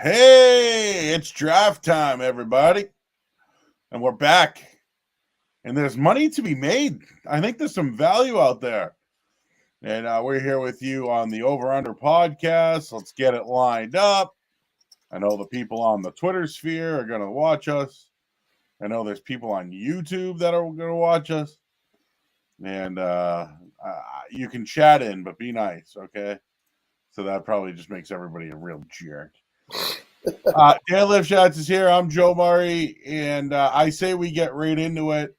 Hey, it's draft time, everybody. And we're back. And there's money to be made. I think there's some value out there. And we're here with you on the Over Under podcast. Let's get it lined up. I know the people on the Twitter sphere are going to watch us. I know there's people on YouTube that are going to watch us. And you can chat in, but be nice, okay? So that probably just makes everybody a real jerk. Dan Live Shots is here. I'm Joe Murray, and I say we get right into it.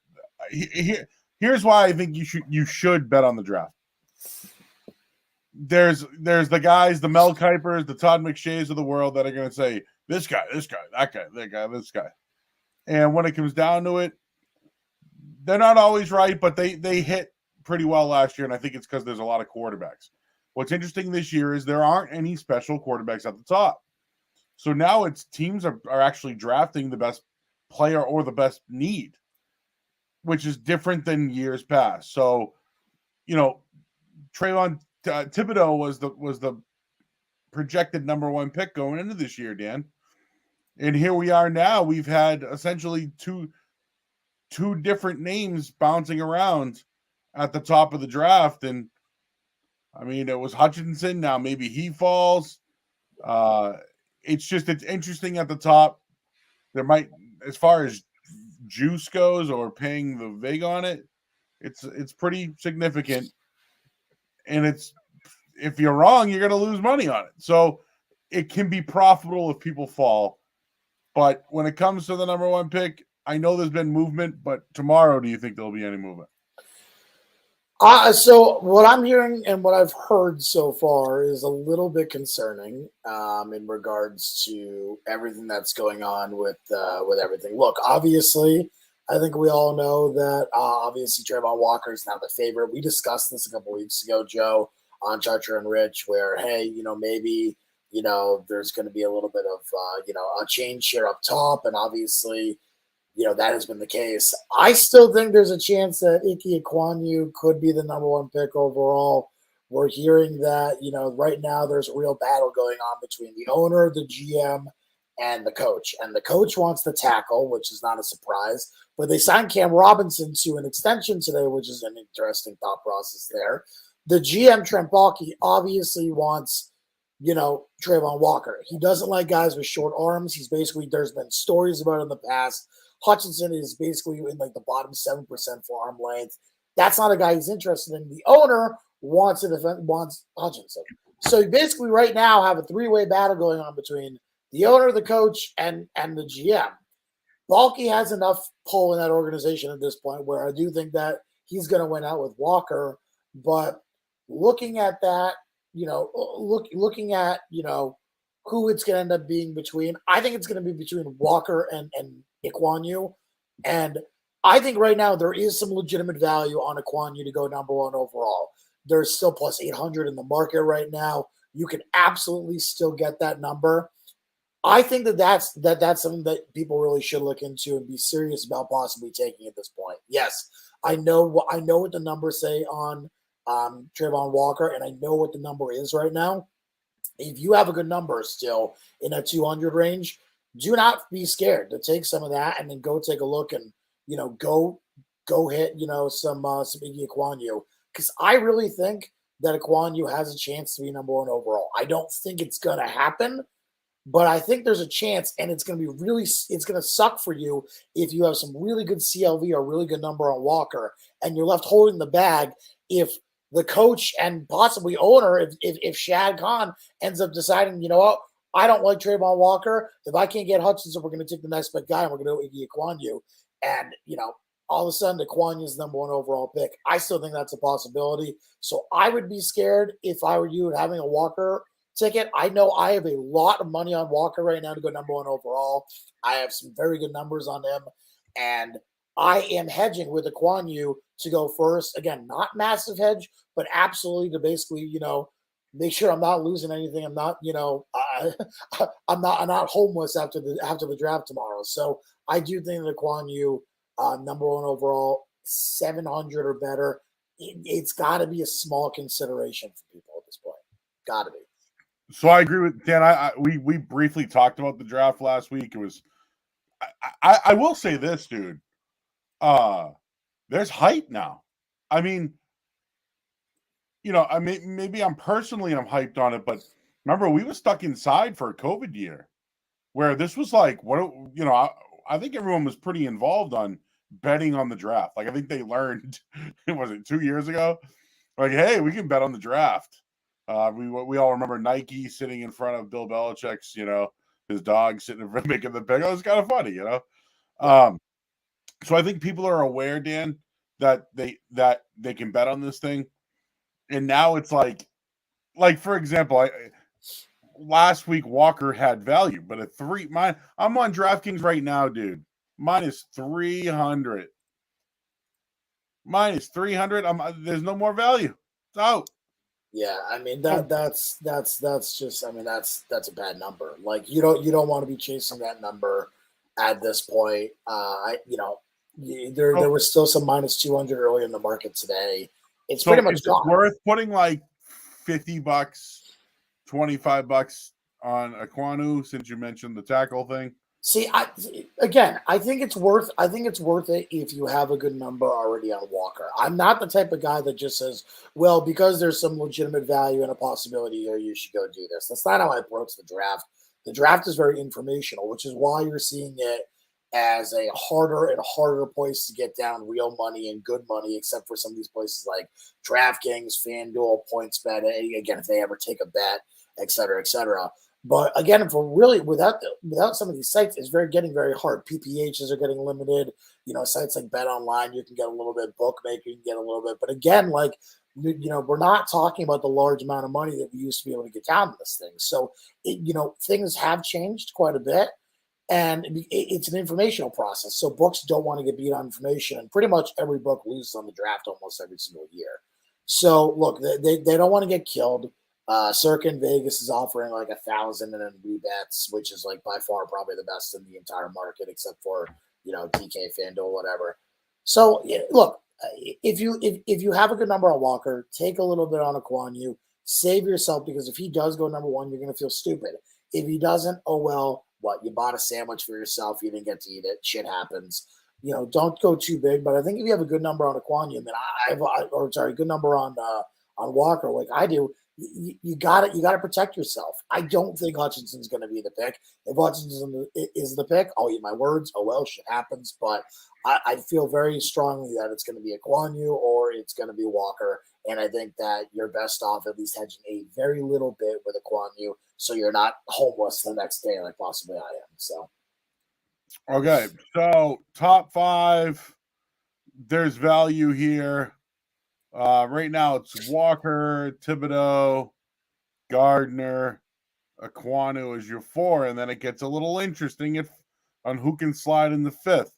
Here's why I think you should bet on the draft. There's the guys, the Mel Kipers, the Todd McShays of the world that are going to say this guy, that guy, this guy, and when it comes down to it, they're not always right, but they hit pretty well last year, and I think it's because there's a lot of quarterbacks. What's interesting this year is there aren't any special quarterbacks at the top. So now it's teams are actually drafting the best player or the best need, which is different than years past. So, Trayvon Thibodeau was the projected number one pick going into this year, Dan. And here we are now. We've had essentially two different names bouncing around at the top of the draft. And I mean, it was Hutchinson. Now maybe he falls. It's interesting at the top. There might, as far as juice goes or paying the vig on it, it's pretty significant. And if you're wrong, you're going to lose money on it. So it can be profitable if people fall. But when it comes to the number one pick, I know there's been movement, but tomorrow, do you think there'll be any movement? So what I'm hearing and what I've heard so far is a little bit concerning in regards to everything that's going on with everything. Look, obviously, I think we all know that obviously Trayvon Walker is now the favorite. We discussed this a couple weeks ago, Joe, on Charger and Rich, where, hey, maybe, there's going to be a little bit of, a change here up top. And obviously, that has been the case. I still think there's a chance that Ike Ekwonu could be the number one pick overall. We're hearing that, right now there's a real battle going on between the owner, the GM, and the coach. And the coach wants to tackle, which is not a surprise. But they signed Cam Robinson to an extension today, which is an interesting thought process there. The GM, Trent Mcduffie, obviously wants, Trayvon Walker. He doesn't like guys with short arms. There's been stories about it in the past. Hutchinson is basically in like the bottom 7% for arm length. That's not a guy he's interested in. The owner wants Hutchinson. So you basically right now have a three-way battle going on between the owner, the coach, and the GM. Balky has enough pull in that organization at this point where I do think that he's going to win out with Walker. But looking at that, looking at, who it's going to end up being between, I think it's going to be between Walker and Ekwonu. And I think right now there is some legitimate value on Ekwonu to go number one overall. There's still plus 800 in the market right now. You can absolutely still get that number. I think that's something that people really should look into and be serious about possibly taking at this point. Yes, I know what the numbers say on Trayvon Walker, and I know what the number is right now. If you have a good number still in that 200 range, do not be scared to take some of that and then go take a look and, go hit, some Ike Ekwonu. Because I really think that Ekwonu has a chance to be number one overall. I don't think it's going to happen, but I think there's a chance, and it's going to suck for you if you have some really good CLV or really good number on Walker and you're left holding the bag if the coach and possibly owner, if Shad Khan ends up deciding, what, I don't like Trayvon Walker. If I can't get Hutchinson, we're going to take the next best guy and we're going to go Ike Ekwonu. And, all of a sudden, Ekwonu is the number one overall pick. I still think that's a possibility. So I would be scared if I were you having a Walker ticket. I know I have a lot of money on Walker right now to go number one overall. I have some very good numbers on him. And I am hedging with Ekwonu to go first. Again, not massive hedge, but absolutely to basically, make sure I'm not losing anything. I'm not, I'm not homeless after the draft tomorrow. So I do think that Ekwonu, number one overall, 700 or better. It's got to be a small consideration for people at this point. Got to be. So I agree with Dan. We briefly talked about the draft last week. It was I will say this, dude. There's hype now. I mean, I mean, maybe I'm hyped on it, but remember we were stuck inside for a COVID year where this was like I think everyone was pretty involved on betting on the draft. Like I think they learned was it 2 years ago? Like, hey, we can bet on the draft. We all remember Nike sitting in front of Bill Belichick's, his dog sitting in front making the pick. It was kind of funny, So I think people are aware, Dan, that they can bet on this thing. And now it's like for example, last week Walker had value, but I'm on DraftKings right now, dude. Minus 300. Minus 300. There's no more value. It's out. Yeah, I mean that's just that's a bad number. Like you don't want to be chasing that number at this point. There was still some minus 200 early in the market today. It's pretty much gone. Worth putting like $50, $25 on Aquanu since you mentioned the tackle thing. See, I think it's worth it if you have a good number already on Walker. I'm not the type of guy that just says, well, because there's some legitimate value and a possibility here, you should go do this. That's not how I approach the draft. The draft is very informational, which is why you're seeing it as a harder and harder place to get down real money and good money, except for some of these places like DraftKings, FanDuel, PointsBet, again, if they ever take a bet, et cetera, et cetera. But again, for really without some of these sites, it's getting very hard. PPHs are getting limited. Sites like Bet Online, you can get a little bit. Bookmaker, you can get a little bit. But again, we're not talking about the large amount of money that we used to be able to get down to this thing. So, things have changed quite a bit, and it's an informational process. So books don't want to get beat on information, and pretty much every book loses on the draft almost every single year. So look, they don't want to get killed. Circa in Vegas is offering like 1,000 and then rebets, which is like by far probably the best in the entire market, except for DK, FanDuel, whatever. So look, if you have a good number on Walker, take a little bit on Aquanu, save yourself, because if he does go number one, you're going to feel stupid. If he doesn't, oh well, what, you bought a sandwich for yourself, you didn't get to eat it, shit happens. Don't go too big. But I think if you have a good number on Aquanu, then good number on Walker, like I do. You got to protect yourself. I don't think Hutchinson's going to be the pick. If Hutchinson is the pick, I'll eat my words. Oh well, shit happens. But I feel very strongly that it's going to be Aquanu or it's going to be Walker. And I think that you're best off at least hedging a very little bit with Aquanu, so you're not homeless the next day like possibly I am. So, okay, so top 5. There's value here. Right now it's Walker, Thibodeau, Gardner, Aquanu is your 4, and then it gets a little interesting on who can slide in the 5th.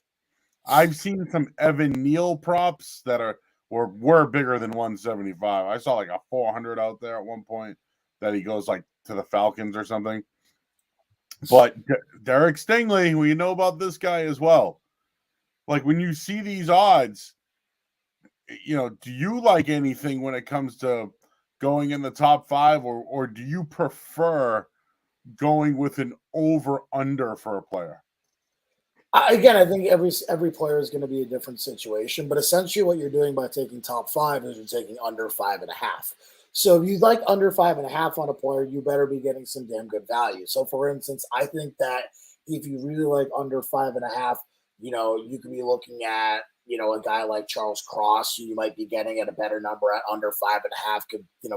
I've seen some Evan Neal props that were bigger than 175. I saw like a 400 out there at one point that he goes like to the Falcons or something. But Derek Stingley, we know about this guy as well. Like when you see these odds, do you like anything when it comes to going in the top 5, or do you prefer going with an over-under for a player? Again, I think every player is going to be a different situation, but essentially what you're doing by taking top 5 is you're taking under 5.5. So if you'd like under 5.5 on a player, you better be getting some damn good value. So for instance, I think that if you really like under 5.5, you could be looking at, a guy like Charles Cross, who you might be getting at a better number at under 5.5,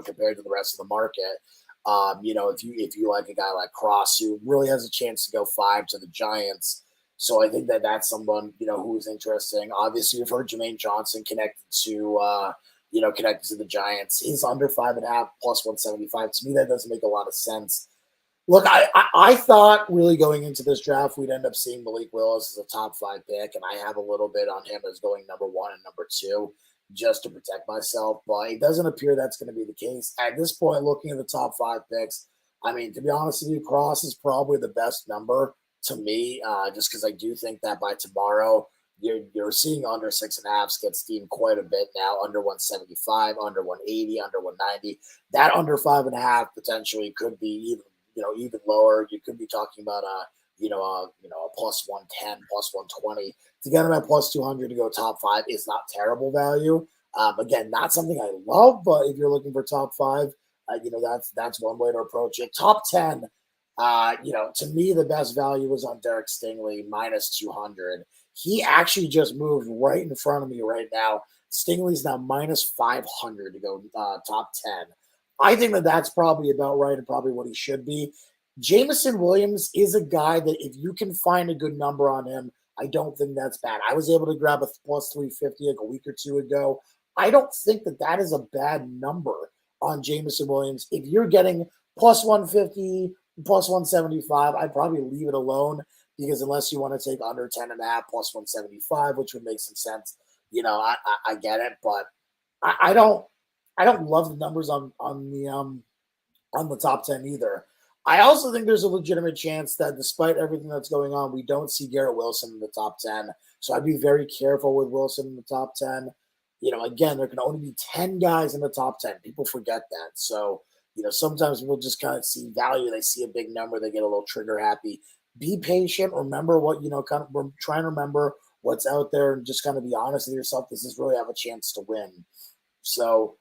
compared to the rest of the market. If you like a guy like Cross, who really has a chance to go 5 to the Giants. So I think that's someone, who's interesting. Obviously, you've heard Jermaine Johnson connected to the Giants. He's under 5.5 plus 175. To me, that doesn't make a lot of sense. Look, I thought really going into this draft, we'd end up seeing Malik Willis as a top 5 pick, and I have a little bit on him as going number 1 and number 2 just to protect myself. But it doesn't appear that's going to be the case. At this point, looking at the top 5 picks, I mean, to be honest with you, Cross is probably the best number to me, just because I do think that by tomorrow, you're seeing under 6.5s get steamed quite a bit now, under 175, under 180, under 190. That under 5.5 potentially could be even lower. You could be talking about a plus 110, plus 120. To get them at plus 200 to go top 5 is not terrible value. Again, not something I love, but if you're looking for top 5, that's one way to approach it. Top 10, to me, the best value was on Derek Stingley, minus 200. He actually just moved right in front of me right now. Stingley's now minus 500 to go top 10. I think that's probably about right and probably what he should be. Jamison Williams is a guy that if you can find a good number on him, I don't think that's bad. I was able to grab a plus 350 like a week or two ago. I don't think that is a bad number on Jamison Williams. If you're getting plus 150, plus 175, I'd probably leave it alone because unless you want to take under 10.5 plus 175, which would make some sense, I get it, but I don't love the numbers on the top 10 either. I also think there's a legitimate chance that despite everything that's going on, we don't see Garrett Wilson in the top 10. So I'd be very careful with Wilson in the top 10. Again, there can only be 10 guys in the top 10. People forget that. So, sometimes we'll just kind of see value. They see a big number. They get a little trigger happy. Be patient. Remember we're trying to remember what's out there and just kind of be honest with yourself. Does this really have a chance to win? So,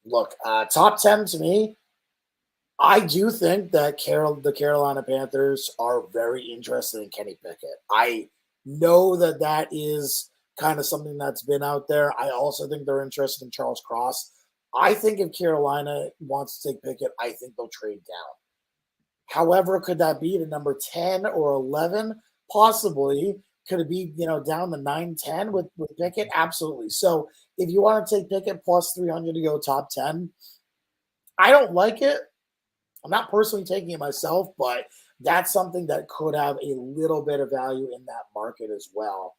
look, top 10 to me, I do think that the Carolina Panthers are very interested in Kenny Pickett. I know that is kind of something that's been out there. I also think they're interested in Charles Cross. I think if Carolina wants to take Pickett, I think they'll trade down. However, could that be to number 10 or 11? Possibly. Could it be, down to 9-10 with Pickett? Absolutely. So if you want to take Pickett plus 300 to go top 10, I don't like it. I'm not personally taking it myself, but that's something that could have a little bit of value in that market as well.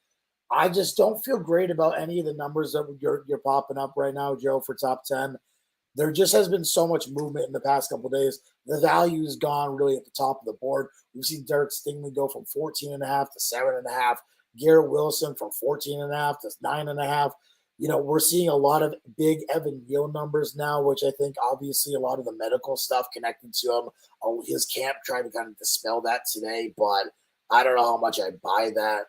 I just don't feel great about any of the numbers that you're popping up right now, Joe, for top 10. There just has been so much movement in the past couple of days. The value is gone really at the top of the board. We've seen Derek Stingley go from 14.5 to 7.5. Garrett Wilson from 14.5 to 9.5. We're seeing a lot of big Evan Neal numbers now, which I think obviously a lot of the medical stuff connected to him. His camp tried to kind of dispel that today, but I don't know how much I buy that.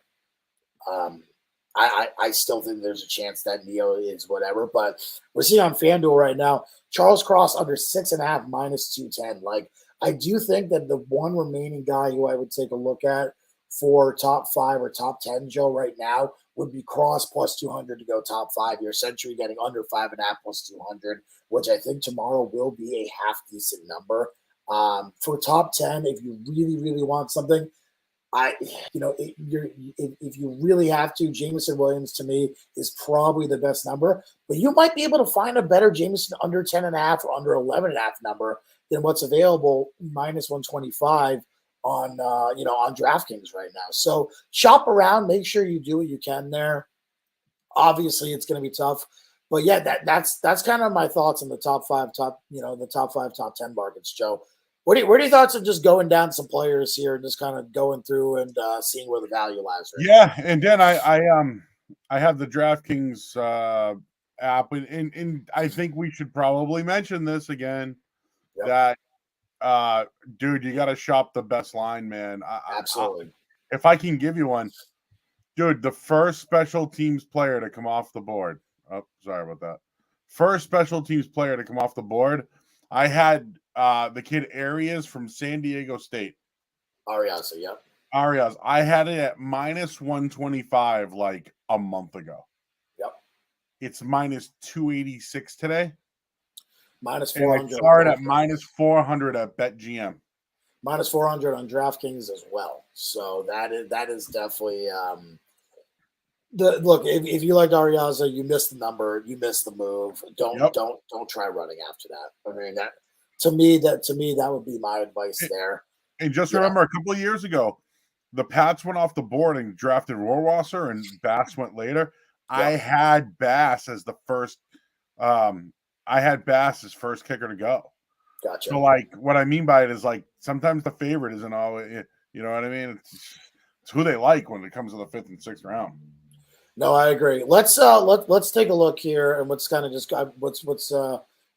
I still think there's a chance that Neal is whatever, but we're seeing on FanDuel right now, Charles Cross under 6.5 minus 210. Like, I do think that the one remaining guy who I would take a look at for top 5 or top 10, Joe, right now would be Cross plus 200 to go top 5. You're essentially getting under 5.5 plus 200, which I think tomorrow will be a half decent number. For top 10, if you really, really want something, if you really have to, Jamison Williams to me is probably the best number, but you might be able to find a better Jamison under 10.5 or under 11.5 number than what's available minus 125 on DraftKings right now. So shop around, make sure you do what you can there. Obviously, it's going to be tough, but yeah, that's kind of my thoughts on the top 5, top 10 markets, Joe. What are your thoughts on just going down some players here and just kind of going through and seeing where the value lies? Right yeah, and then I have the DraftKings app, and I think we should probably mention this again. Yep. That dude, you got to shop the best line, man. Absolutely. If I can give you one, dude, the first special teams player to come off the board. Oh, sorry about that. First special teams player to come off the board. I had the kid Arias from San Diego State. Arias, yep. Arias. I had it at minus 125 like a month ago. Yep. It's minus 286 today. Minus 400. Started at minus 400 at BetGM. Minus 400 on DraftKings as well. So that is definitely look. If you like Arias, you missed the number, you missed the move. Don't try running after that. I mean that to me that would be my advice there. And just remember, a couple of years ago, the Pats went off the board and drafted Rohrwasser, and Bass went later. Yep. I had Bass as the first. I had Bass as first kicker to go. Gotcha. So, like, what I mean by it is, like, sometimes the favorite isn't always, you know what I mean? It's who they like when it comes to the 5th and 6th round. No, I agree. Let's take a look here and let's kind of just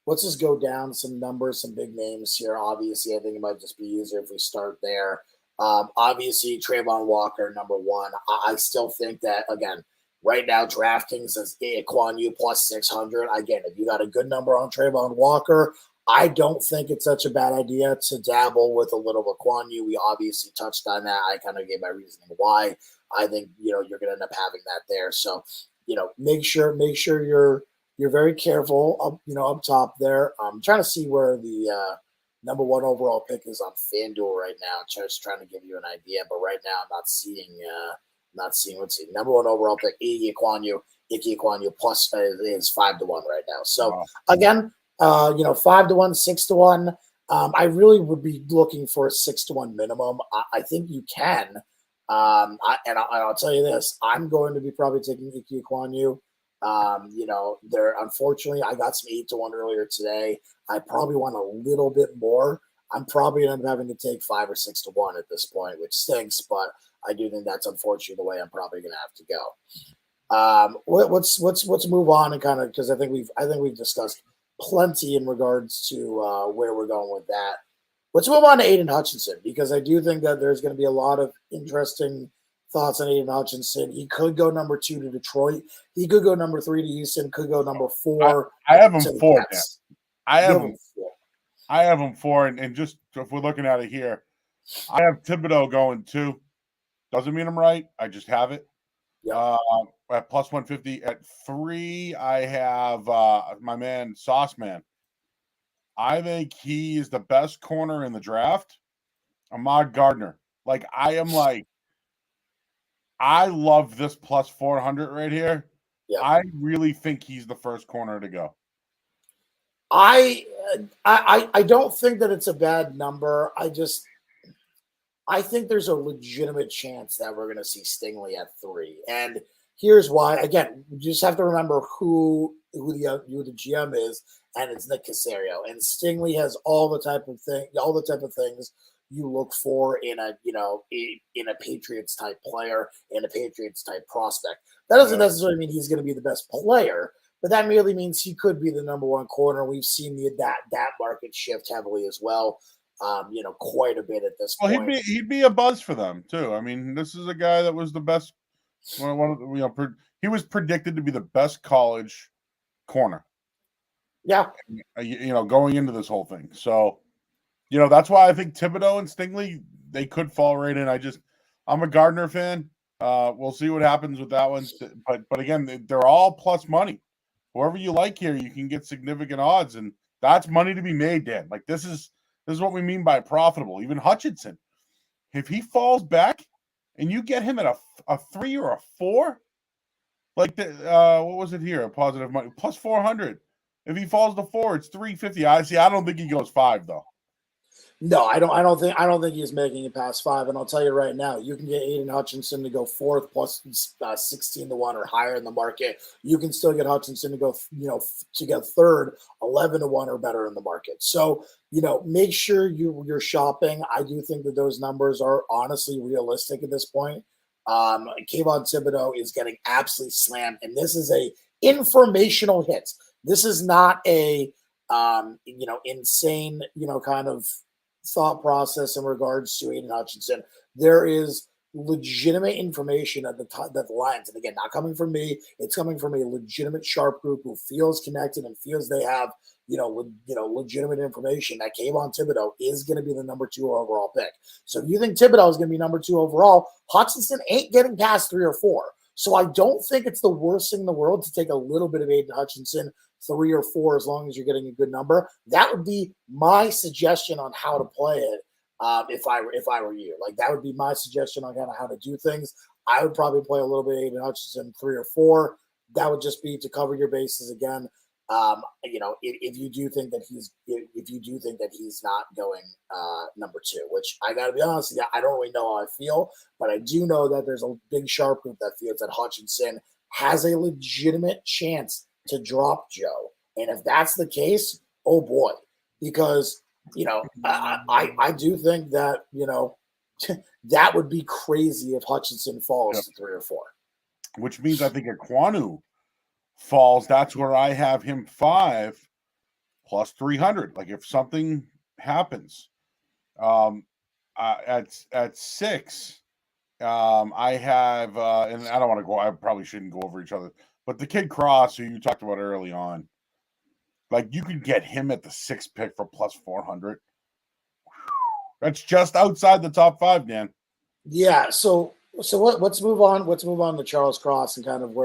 let's just go down some numbers, some big names here. Obviously, I think it might just be easier if we start there. Obviously, Trayvon Walker, number one. I still think that, again, right now, DraftKings is Kwon Yu plus 600. Again, if you got a good number on Trayvon Walker, I don't think it's such a bad idea to dabble with a little bit Kwon Yu. We obviously touched on that. I kind of gave my reasoning why. I think, you're going to end up having that there. So, make sure you're very careful up top there. I'm trying to see where the number one overall pick is on FanDuel right now. Just trying to give you an idea, but right now I'm not seeing what's the number one overall pick. Ike Kwon plus is 5-1 right now. So again, 5-1, 6-1. I really would be looking for a 6-1 minimum. I think you can. I'll tell you this: I'm going to be probably taking Ike Kwon Yu. There unfortunately I got some 8-1 earlier today. I probably want a little bit more. I'm probably going to end up having to take 5 or 6-1 at this point, which stinks, but I do think that's unfortunately the way I'm probably going to have to go. Let's move on and kind of, because I think we've discussed plenty in regards to where we're going with that. Let's move on to Aiden Hutchinson, because I do think that there's going to be a lot of interesting thoughts on Aiden Hutchinson. He could go number 2 to Detroit. He could go number 3 to Houston. Could go number 4. I have him 4. I have him 4, and just if we're looking at it here, I have Thibodeau going 2. Doesn't mean I'm right. I just have it. Yep. At plus 150. At 3, I have my man Sauce Man. I think he is the best corner in the draft. Ahmad Gardner. I love this plus 400 right here. Yep. I really think he's the first corner to go. I don't think that it's a bad number. I think there's a legitimate chance that we're going to see Stingley at 3. And here's why. Again, you just have to remember who the GM is, and it's Nick Caserio. And Stingley has all the type of things you look for in a Patriots type player, in a Patriots type prospect. That doesn't necessarily mean he's going to be the best player, but that merely means he could be the number one corner. We've seen that market shift heavily as well. Quite a bit at this point. Well, he'd be a buzz for them too. I mean, this is a guy that was the best. He was predicted to be the best college corner. Yeah. Going into this whole thing. So, that's why I think Thibodeau and Stingley, they could fall right in. I'm a Gardner fan. We'll see what happens with that one. But again, they're all plus money. Whoever you like here, you can get significant odds, and that's money to be made, Dan. Like this is what we mean by profitable. Even Hutchinson, if he falls back and you get him at a 3 or a 4, like what was it here? A positive money plus 400. If he falls to 4, it's 350. I don't think he goes 5 though. No, I don't think he's making it past 5. And I'll tell you right now, you can get Aiden Hutchinson to go 4th plus 16-1 or higher in the market. You can still get Hutchinson to go, to get 3rd, 11-1 or better in the market. So, make sure you're shopping. I do think that those numbers are honestly realistic at this point. Kayvon Thibodeau is getting absolutely slammed, and this is a informational hit. This is not a insane, kind of thought process in regards to Aiden Hutchinson. There is legitimate information at the lines, and again, not coming from me. It's coming from a legitimate sharp group who feels connected and feels they have legitimate information that Kayvon Thibodeau is going to be the number 2 overall pick. So if you think Thibodeau is going to be number 2 overall, Hutchinson ain't getting past 3 or 4. So I don't think it's the worst thing in the world to take a little bit of Aiden Hutchinson, 3 or 4, as long as you're getting a good number. That would be my suggestion on how to play it. If I were you, like that would be my suggestion on kind of how to do things. I would probably play a little bit of Aiden Hutchinson 3 or 4. That would just be to cover your bases again. If you do think that he's not going number 2, which I got to be honest, I don't really know how I feel, but I do know that there's a big sharp group that feels that Hutchinson has a legitimate chance to drop Joe. And if that's the case, oh boy, because I do think that that would be crazy if Hutchinson falls to 3 or 4. which means I think Ekwonu falls. That's where I have him 5 plus 300. Like if something happens, at 6, I have, and I don't want to go. I probably shouldn't go over each other, but the kid Cross, who you talked about early on, like you could get him at the 6th pick for plus 400. That's just outside the top 5, Dan. Yeah. So let's move on. Let's move on to Charles Cross and kind of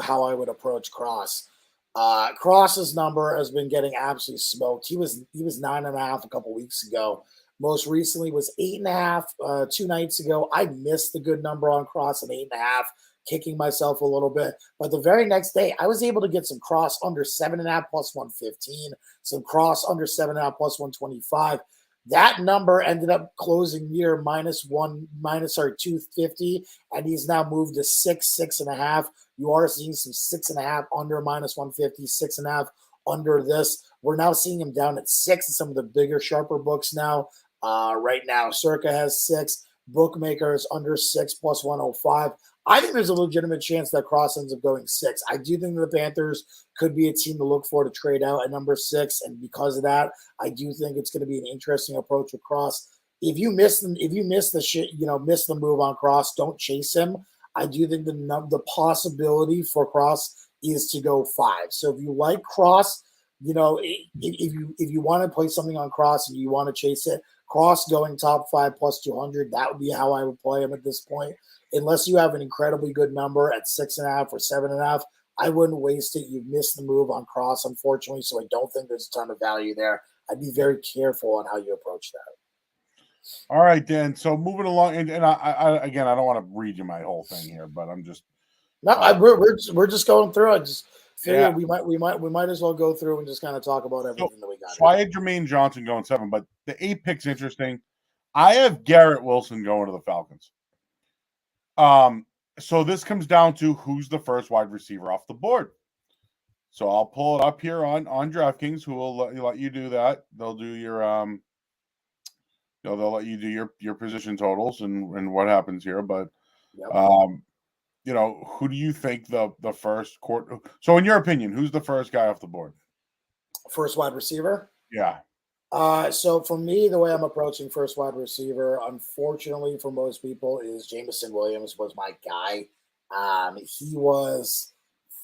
how I would approach Cross. Cross's number has been getting absolutely smoked. He was 9.5 a couple weeks ago. Most recently was 8.5 2 nights ago. I missed the good number on Cross at 8.5, kicking myself a little bit. But the very next day, I was able to get some Cross under 7.5 plus 115, some Cross under 7.5 plus 125. That number ended up closing near -250, and he's now moved to 6.5. You are seeing some 6.5 under -150, 6.5 under this. We're now seeing him down at 6 in some of the bigger, sharper books now. Right now, Circa has 6. Bookmakers under 6 plus 105. I think there's a legitimate chance that Cross ends up going 6. I do think the Panthers could be a team to look for to trade out at number 6, and because of that, I do think it's going to be an interesting approach with Cross. If you miss the move on Cross, don't chase him. I do think the possibility for Cross is to go 5. So if you like Cross, if you want to play something on Cross and you want to chase it, Cross going top 5 plus 200, that would be how I would play him at this point. Unless you have an incredibly good number at 6.5 or 7.5, I wouldn't waste it. You've missed the move on Cross, unfortunately, so I don't think there's a ton of value there. I'd be very careful on how you approach that. All right, Dan. So moving along, and I again, I don't want to read you my whole thing here, but I'm just we're just going through. I just figured we might as well go through and just kind of talk about everything that we got. So I had Jermaine Johnson going 7, but the 8 pick's interesting. I have Garrett Wilson going to the Falcons. So this comes down to who's the first wide receiver off the board. So I'll pull it up here on DraftKings, who will let you do that. They'll do your they'll let you do your position totals and what happens here. But Yep. Who do you think the first court? So in your opinion, who's the first guy off the board? First wide receiver? Yeah. So for me, the way I'm approaching first wide receiver, unfortunately for most people, is Jamison Williams was my guy. He was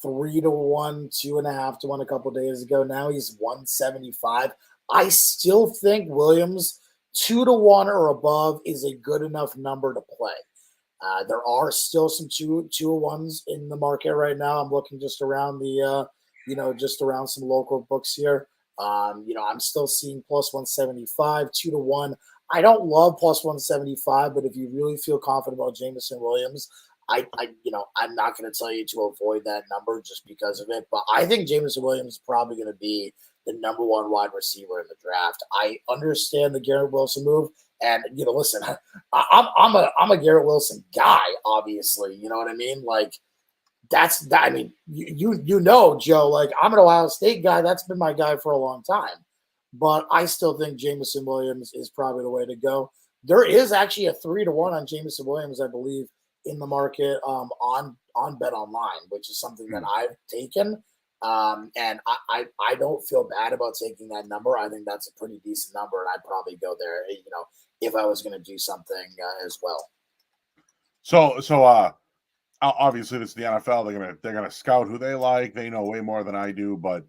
3-1, 2.5-1 a couple days ago. Now he's 175. I still think Williams 2-1 or above is a good enough number to play. There are still some 2-1s in the market right now. I'm looking just around just around some local books here. I'm still seeing plus 175, 2-1. I don't love plus 175, but if you really feel confident about Jamison Williams, I'm not going to tell you to avoid that number just because of it. But I think Jamison Williams is probably going to be the number 1 wide receiver in the draft. I understand the Garrett Wilson move, and listen, I'm a Garrett Wilson guy, obviously. You know what I mean? Like. That's that. I mean, Joe, like I'm an Ohio State guy. That's been my guy for a long time. But I still think Jamison Williams is probably the way to go. There is actually a 3-1 on Jamison Williams, I believe, in the market on Bet Online, which is something that I've taken. And I don't feel bad about taking that number. I think that's a pretty decent number, and I'd probably go there, if I was going to do something as well. So obviously, this is the NFL. They're gonna scout who they like. They know way more than I do. But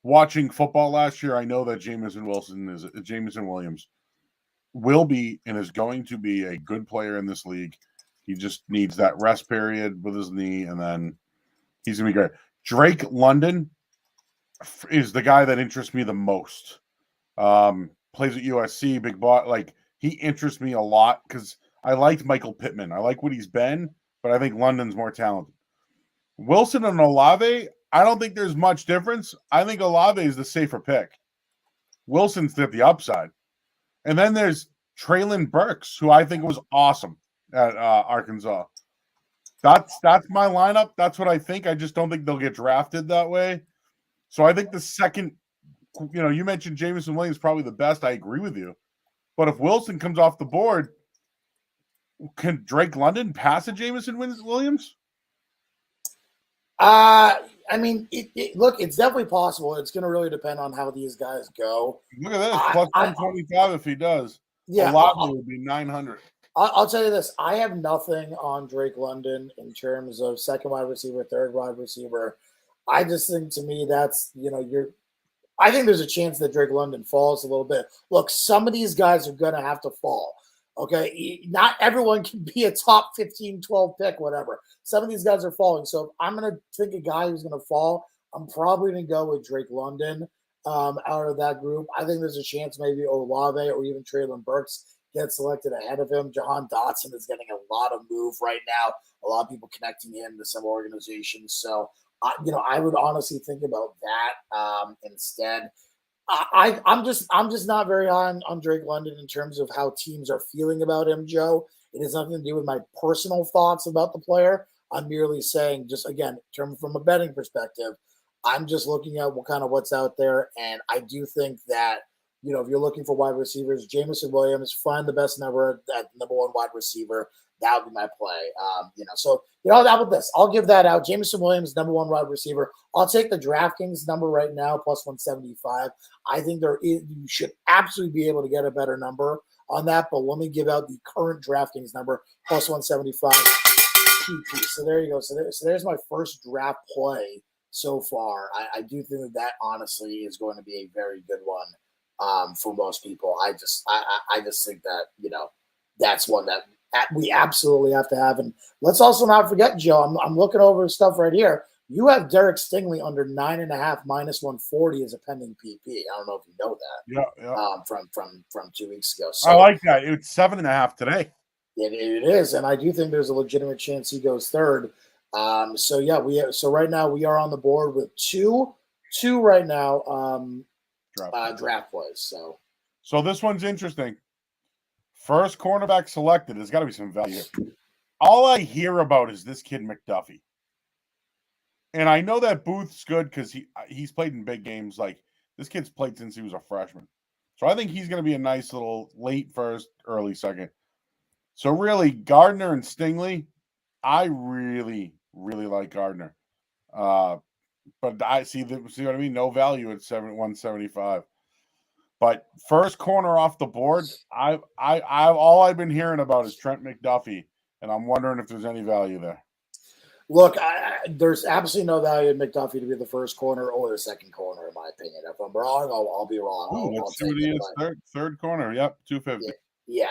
watching football last year, I know that Jamison Williams will be and is going to be a good player in this league. He just needs that rest period with his knee, and then he's gonna be great. Drake London is the guy that interests me the most. Plays at USC, big bot. Like he interests me a lot because I liked Michael Pittman. I like what he's been. But I think London's more talented. Wilson and Olave, I don't think there's much difference. I think Olave is the safer pick. Wilson's the upside. And then there's Treylon Burks, who I think was awesome at Arkansas. That's my lineup. That's what I think. I just don't think they'll get drafted that way. So I think the second, you mentioned Jamison Williams probably the best. I agree with you. But if Wilson comes off the board, can Drake London pass a Jamison Williams? I mean, look, it's definitely possible. It's going to really depend on how these guys go. Look at this, plus 125 if he does. Yeah, Olave would be 900. I'll tell you this. I have nothing on Drake London in terms of second wide receiver, third wide receiver. I just think, to me, that's, I think there's a chance that Drake London falls a little bit. Look, some of these guys are going to have to fall. Okay. Not everyone can be a top 15, 12 pick, whatever. Some of these guys are falling. So if I'm going to think a guy who's going to fall, I'm probably going to go with Drake London out of that group. I think there's a chance maybe Olave or even Treylon Burks get selected ahead of him. Jahan Dotson is getting a lot of move right now. A lot of people connecting him to some organizations. So, I would honestly think about that instead. I'm just not very high on Drake London in terms of how teams are feeling about him, Joe. It has nothing to do with my personal thoughts about the player. I'm merely saying, just again, from a betting perspective, I'm just looking at what's out there, and I do think that if you're looking for wide receivers, Jamison Williams, find the best number at number one wide receiver. That would be my play. So how about this? I'll give that out. Jamison Williams, number one wide receiver. I'll take the DraftKings number right now, plus 175. I think you should absolutely be able to get a better number on that, but let me give out the current DraftKings number, plus 175. So there you go. So there's my first draft play so far. I do think that honestly is going to be a very good one for most people. I just think that that's one that we absolutely have to have. And let's also not forget, Joe, I'm looking over stuff right here. You have Derek Stingley under 9.5 minus 140 as a pending PP. I don't know if you know that. Yeah. From 2 weeks ago. So I like that. It's 7.5 today. It is, and I do think there's a legitimate chance he goes third. So right now we are on the board with two right now draft plays. So this one's interesting. First cornerback selected. There's got to be some value. All I hear about is this kid McDuffie. And I know that Booth's good because he's played in big games. Like, this kid's played since he was a freshman. So I think he's going to be a nice little late first, early second. So really, Gardner and Stingley, I really, really like Gardner. But I see what I mean? No value at 175. But first corner off the board, I've all I've been hearing about is Trent McDuffie, and I'm wondering if there's any value there. Look, there's absolutely no value in McDuffie to be the first corner or the second corner, in my opinion. If I'm wrong, I'll be wrong. Let's see what he is. Third corner. Yep, 250. Yeah,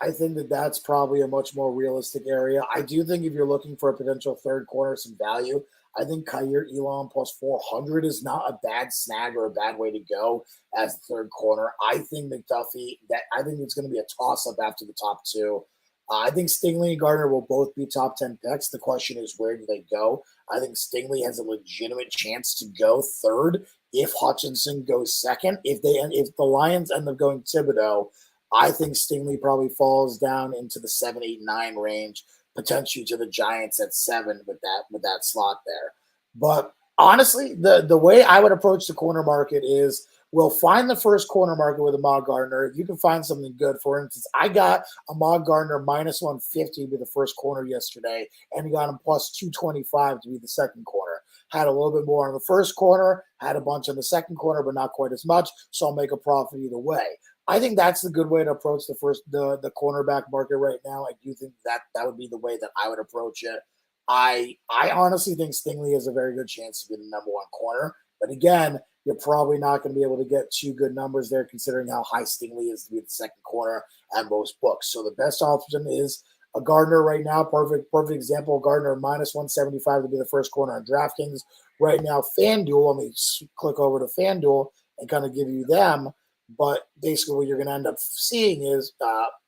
I think that's probably a much more realistic area. I do think if you're looking for a potential third corner, some value, I think Kaiir Elam plus 400 is not a bad snag or a bad way to go as the third corner. I think McDuffie, I think it's going to be a toss-up after the top two. I think Stingley and Gardner will both be top 10 picks. The question is, where do they go? I think Stingley has a legitimate chance to go third if Hutchinson goes second. If the Lions end up going Thibodeau, I think Stingley probably falls down into the 7, 8, 9 range, potentially to the Giants at 7 with that slot there. But honestly, the way I would approach the corner market is we'll find the first corner market with Ahmad Gardner. If you can find something good, for instance, I got Ahmad Gardner minus 150 to be the first corner yesterday, and got him plus 225 to be the second corner. Had a little bit more on the first corner, had a bunch on the second corner, but not quite as much, so I'll make a profit either way. I think that's the good way to approach the cornerback market right now. I do think that would be the way that I would approach it. I honestly think Stingley has a very good chance to be the number one corner. But again, you're probably not going to be able to get two good numbers there considering how high Stingley is to be the second corner at most books. So the best option is a Gardner right now. Perfect example. Gardner minus 175 to be the first corner on DraftKings. Right now, FanDuel, let me click over to FanDuel and kind of give you them. But basically what you're going to end up seeing is,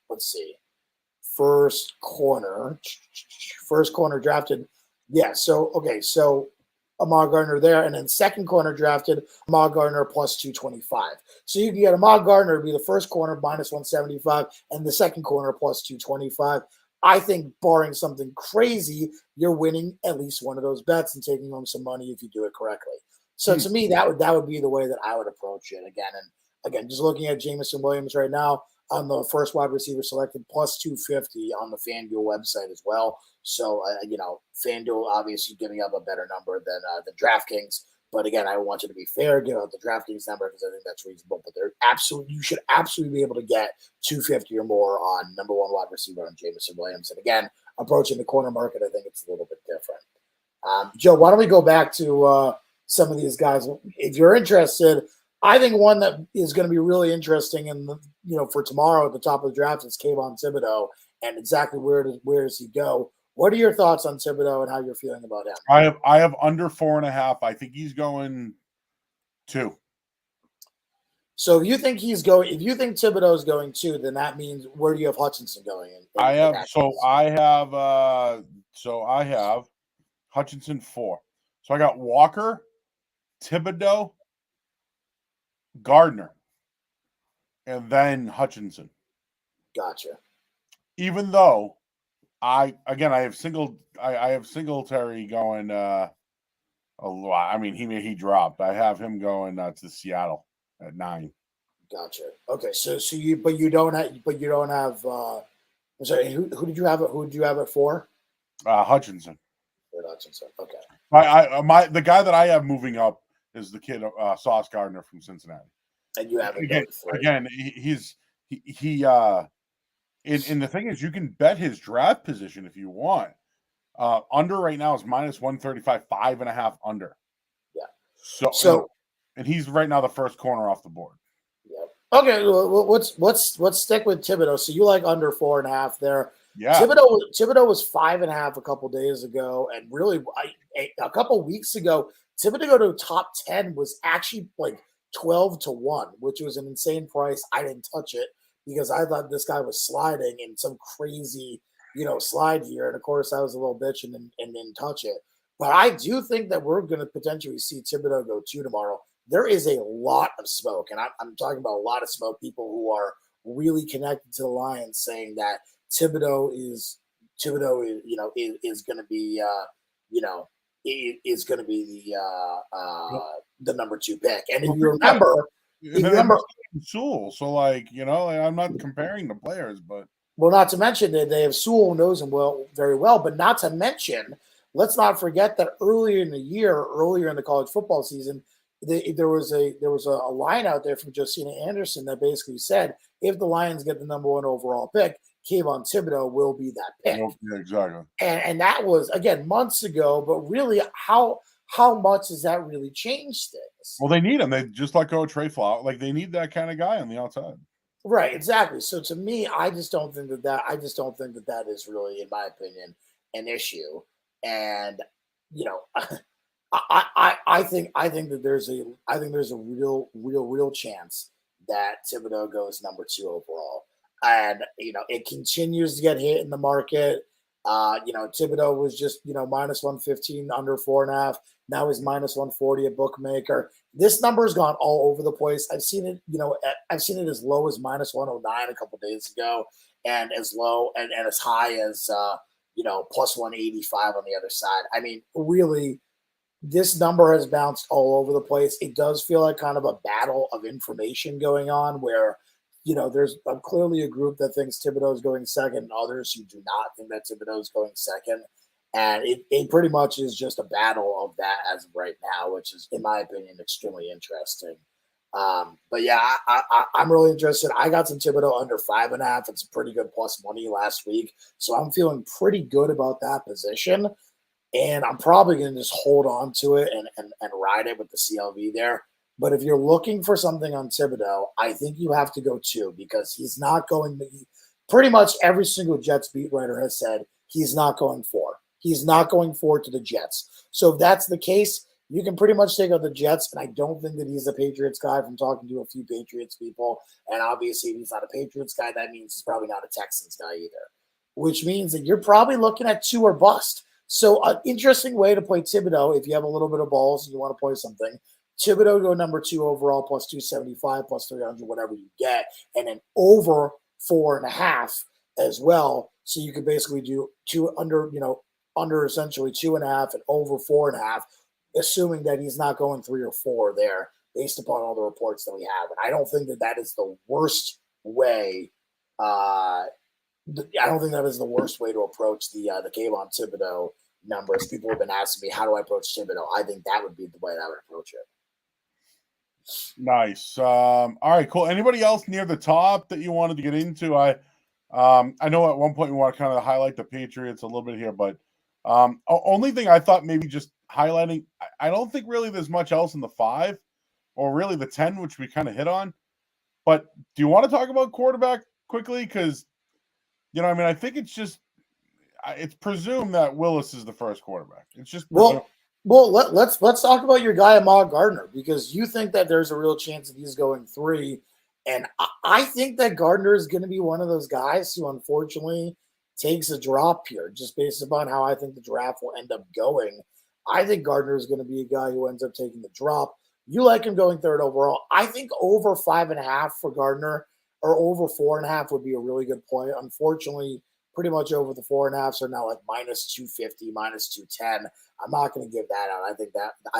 let's see, first corner drafted. Yeah, so Ahmad Gardner there, and then second corner drafted Ahmad Gardner plus 225. So you can get Ahmad Gardner to be the first corner minus 175 and the second corner plus 225. I think barring something crazy, you're winning at least one of those bets and taking home some money if you do it correctly. So to me, that would be the way that I would approach it again. And again, just looking at Jamison Williams right now, on the first wide receiver selected, plus 250 on the FanDuel website as well. So, FanDuel obviously giving up a better number than DraftKings. But again, I want you to be fair, give out the DraftKings number because I think that's reasonable. But you should absolutely be able to get 250 or more on number one wide receiver on Jamison Williams. And again, approaching the corner market, I think it's a little bit different. Joe, why don't we go back to some of these guys? If you're interested, I think one that is going to be really interesting for tomorrow at the top of the draft is Kayvon Thibodeau and exactly where does he go? What are your thoughts on Thibodeau and how you're feeling about him? I have under 4.5. I think he's going 2. So if you think Thibodeau is going 2, then that means where do you have Hutchinson going? I have Hutchinson 4. So I got Walker, Thibodeau, Gardner, and then Hutchinson. Gotcha. Even though I have Singletary going a lot. I mean, he dropped. I have him going to Seattle at 9. Gotcha. Okay, so you don't have. I'm sorry. Who did you have? Who did you have at 4? Hutchinson. Hutchinson. Okay. The guy that I have moving up is the kid Sauce Gardner from Cincinnati. And you have again. And the thing is, you can bet his draft position if you want. Under right now is minus 135, 5.5 under. Yeah. So and he's right now the first corner off the board. Yeah. Okay. Well, let's stick with Thibodeau. So you like under 4.5 there. Yeah. Thibodeau was 5.5 a couple days ago, and really a couple weeks ago, Thibodeau to top 10 was actually like 12-1, which was an insane price. I didn't touch it because I thought this guy was sliding in some crazy, slide here. And of course, I was a little bitch and didn't touch it. But I do think that we're going to potentially see Thibodeau go 2 tomorrow. There is a lot of smoke, and I'm talking about a lot of smoke. People who are really connected to the Lions saying that Thibodeau is going to be is going to be the number 2 pick. And if you remember, Sewell. So I'm not comparing the players, but not to mention that they have Sewell who knows him very well, but not to mention, let's not forget that earlier in the college football season, there was a line out there from Josina Anderson that basically said if the Lions get the number 1 overall pick, Kayvon Thibodeau will be that pick. Yeah, exactly. And that was, again, months ago, but really how much has that really changed things? Well, they need him. They just let go of Trey Flower. They need that kind of guy on the outside. Right, exactly. So to me, I just don't think that is really, in my opinion, an issue. And I think that there's a real chance that Thibodeau goes number 2 overall. And, it continues to get hit in the market. Thibodeau was just, minus 115 under 4.5. Now he's minus 140 at bookmaker. This number has gone all over the place. I've seen it, I've seen it as low as minus 109 a couple days ago, and as low and as high as, plus 185 on the other side. I mean, really, this number has bounced all over the place. It does feel like kind of a battle of information going on where, there's clearly a group that thinks Thibodeau is going second and others who do not think that Thibodeau is going second. And it pretty much is just a battle of that as of right now, which is, in my opinion, extremely interesting. But yeah, I'm really interested. I got some Thibodeau under 5.5. It's a pretty good plus money last week. So I'm feeling pretty good about that position. And I'm probably going to just hold on to it and ride it with the CLV there. But if you're looking for something on Thibodeau, I think you have to go 2 because he's not going – pretty much every single Jets beat writer has said he's not going 4. He's not going 4 to the Jets. So if that's the case, you can pretty much take out the Jets, and I don't think that he's a Patriots guy from talking to a few Patriots people. And obviously, if he's not a Patriots guy, that means he's probably not a Texans guy either, which means that you're probably looking at 2 or bust. So an interesting way to play Thibodeau, if you have a little bit of balls and you want to play something, Thibodeau go number 2 overall, plus 275, plus 300, whatever you get, and then over 4.5 as well. So you could basically do 2 under essentially 2.5 and over 4.5, assuming that he's not going 3 or 4 there, based upon all the reports that we have. And I don't think that is the worst way I don't think that is the worst way to approach the Kayvon Thibodeau numbers. People have been asking me, how do I approach Thibodeau? I think that would be the way that I would approach it. Nice. All right, cool. Anybody else near the top that you wanted to get into? I know at one point we want to kind of highlight the Patriots a little bit here, but only thing I thought maybe just highlighting, I don't think really there's much else in the 5 or really the 10, which we kind of hit on. But do you want to talk about quarterback quickly? Because, I think it's presumed that Willis is the first quarterback. It's just presumed. Well, let's talk about your guy Ahmad Gardner, because you think that there's a real chance that he's going 3, and I think that Gardner is going to be one of those guys who unfortunately takes a drop here, just based upon how I think the draft will end up going. I think Gardner is going to be a guy who ends up taking the drop. You like him going 3rd overall. I think over 5.5 for Gardner or over 4.5 would be a really good play. Unfortunately, pretty much over the 4.5s are now like minus 250, minus 210. I'm not going to give that out. I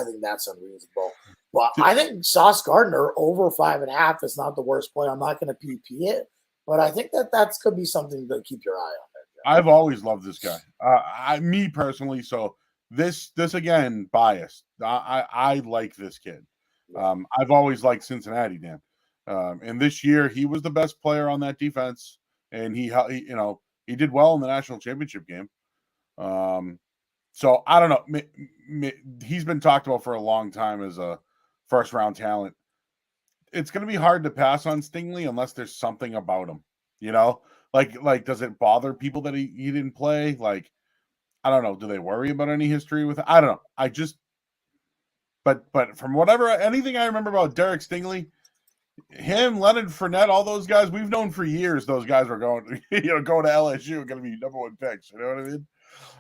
think that's unreasonable. But I think Sauce Gardner over 5.5 is not the worst play. I'm not going to PP it, but I think that could be something to keep your eye on there. I've always loved this guy. Me personally. So this again, biased. I like this kid. I've always liked Cincinnati, Dan. And this year he was the best player on that defense, and he did well in the national championship game. So I don't know. He's been talked about for a long time as a first-round talent. It's going to be hard to pass on Stingley unless there's something about him. Like does it bother people that he didn't play? Like, I don't know. Do they worry about any history with it? I don't know. I just, but from anything I remember about Derek Stingley, him, Leonard Fournette, all those guys, we've known for years those guys were going to LSU, going to be number 1 picks. You know what I mean?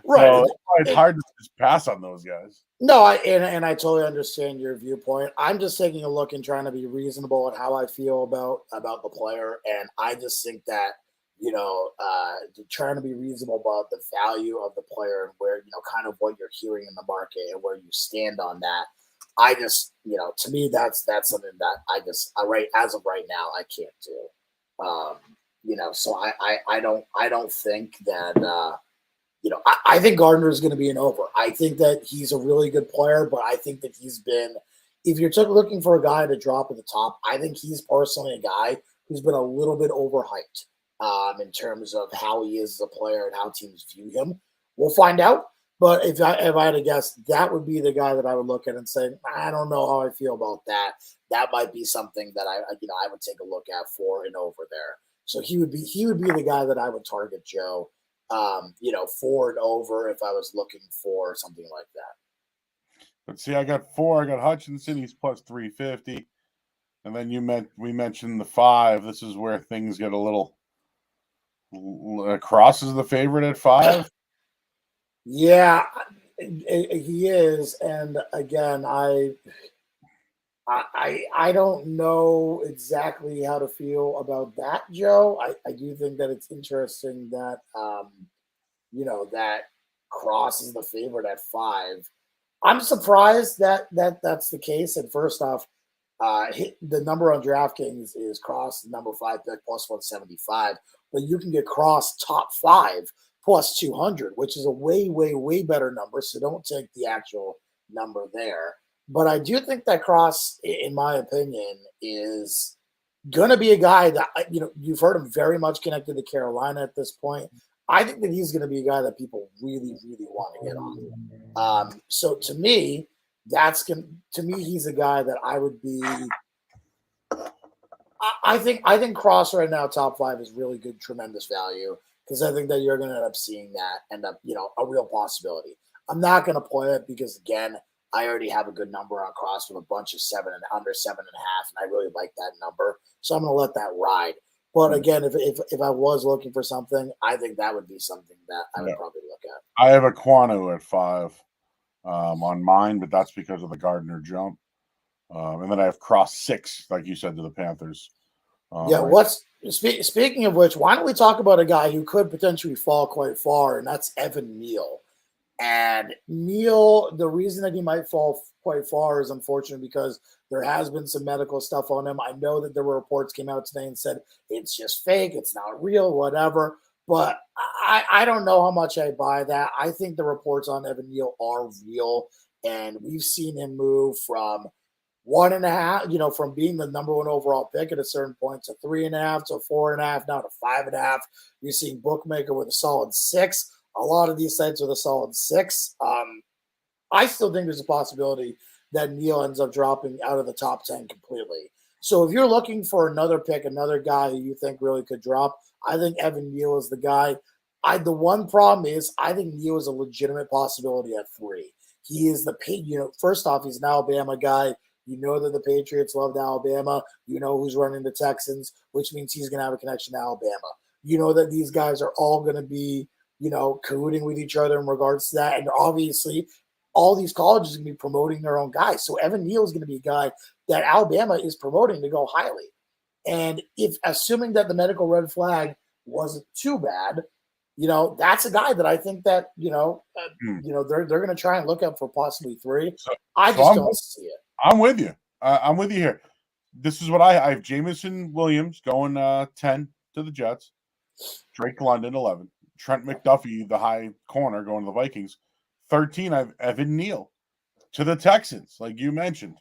Right. So it's hard to just pass on those guys. No, and I totally understand your viewpoint. I'm just taking a look and trying to be reasonable at how I feel about the player, and I just think that trying to be reasonable about the value of the player and where kind of what you're hearing in the market and where you stand on that. I just, to me, that's something that as of right now, I can't do. So I don't think that. I think Gardner is going to be an over. I think that he's a really good player, but I think that he's been, if you're looking for a guy to drop at the top, I think he's personally a guy who's been a little bit overhyped in terms of how he is as a player and how teams view him. We'll find out. But if I had to guess, that would be the guy that I would look at and say, I don't know how I feel about that. That might be something that I would take a look at for and over there. So he would be the guy that I would target, Joe. For and over if I was looking for something like that. Let's see, I got 4. I got Hutchinson. He's plus 350. And then we mentioned the 5. This is where things get a little. Cross is the favorite at 5. Yeah, he is. And again, I don't know exactly how to feel about that, Joe. I do think that it's interesting that that Cross is the favorite at 5. I'm surprised that that's the case. And first off, the number on DraftKings is Cross number 5 pick plus 175, but you can get Cross top 5 plus 200, which is a way, way, way better number. So don't take the actual number there. But I do think that Cross, in my opinion, is going to be a guy that, you've heard him very much connected to Carolina at this point. I think that he's going to be a guy that people really, really want to get on. So to me, he's a guy that I would be. I think Cross right now, top 5 is really good, tremendous value, because I think that you're going to end up seeing that end up, a real possibility. I'm not going to play it because, again, I already have a good number on Cross with a bunch of 7 and under 7.5, and I really like that number. So I'm going to let that ride. But again, if I was looking for something, I think that would be something that I would probably look at. I have a Quanu at 5 on mine, but that's because of the Gardner jump. And then I have Cross 6, like you said, to the Panthers. Speaking of which, why don't we talk about a guy who could potentially fall quite far, and that's Evan Neal. And Neal, the reason that he might fall quite far is unfortunate because there has been some medical stuff on him. I know that there were reports came out today and said it's just fake, it's not real, whatever. But I don't know how much I buy that. I think the reports on Evan Neal are real, and we've seen him move from 1.5, from being the number one overall pick at a certain point to 3.5 to 4.5, now to 5.5. You're seeing Bookmaker with a solid 6. A lot of these sites with a solid 6. I still think there's a possibility that Neal ends up dropping out of the top 10 completely. So if you're looking for another pick, another guy who you think really could drop, I think Evan Neal is the guy. The one problem is I think Neal is a legitimate possibility at 3. He is first off, he's an Alabama guy. You know that the Patriots loved Alabama. You know who's running the Texans, which means he's going to have a connection to Alabama. You know that these guys are all going to be, colluding with each other in regards to that. And obviously, all these colleges are going to be promoting their own guys. So Evan Neal is going to be a guy that Alabama is promoting to go highly. And if assuming that the medical red flag wasn't too bad, that's a guy that I think that, they're going to try and look up for possibly 3. I just don't see it. I'm with you. I'm with you here. This is what I have. Jamison Williams going 10 to the Jets. Drake London 11. Trent McDuffie, the high corner, going to the Vikings. 13, I have Evan Neal to the Texans, like you mentioned.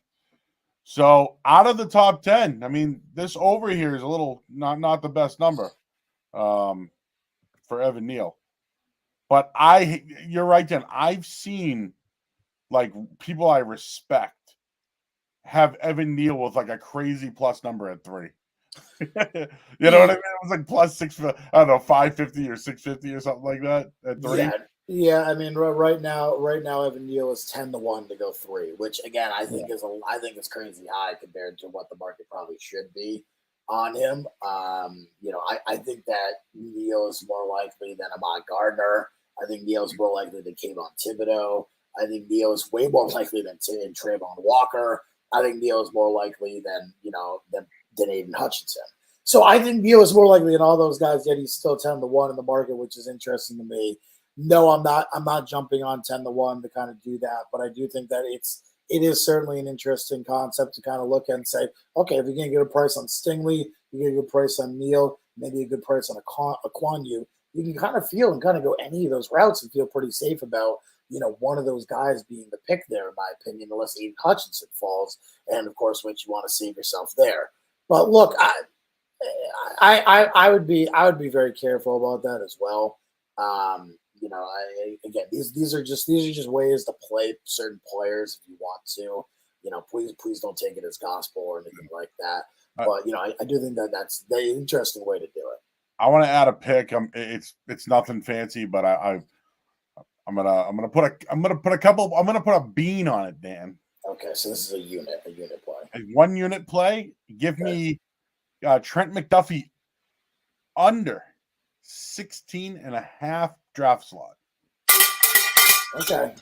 So out of the top 10, I mean, this over here is a little not the best number for Evan Neal. But you're right, Dan. I've seen like people I respect have Evan Neal with like a crazy plus number at 3. You know what I mean? It was like plus 6, I don't know, 550 or 650 or something like that at 3. Yeah. I mean, right now, Evan Neal is 10-1 to go 3, which again I think is crazy high compared to what the market probably should be on him. I think that Neal is more likely than Ahmad Gardner. I think Neal is more likely than Kayvon Thibodeau. I think Neal is way more likely than Trayvon Walker. I think Neal is more likely than Aiden Hutchinson. So I think Neal is more likely than all those guys, yet he's still 10-1 in the market, which is interesting to me. No, I'm not jumping on 10-1 to kind of do that, but I do think that it is certainly an interesting concept to kind of look at and say, okay, if you're going to get a price on Stingley, you get a good price on Neal, maybe a good price on Aquanu, you can kind of feel and kind of go any of those routes and feel pretty safe about one of those guys being the pick there, in my opinion, unless Aiden Hutchinson falls, and of course, which you want to save yourself there. But look, I would be very careful about that as well. Again, these are just ways to play certain players if you want to. Please don't take it as gospel or anything like that. But I do think that that's the interesting way to do it. I want to add a pick. It's nothing fancy, but I'm gonna put a bean on it, Dan. Okay, so this is a unit play. A 1 unit play. Give me Trent McDuffie under 16.5 draft slot. Okay.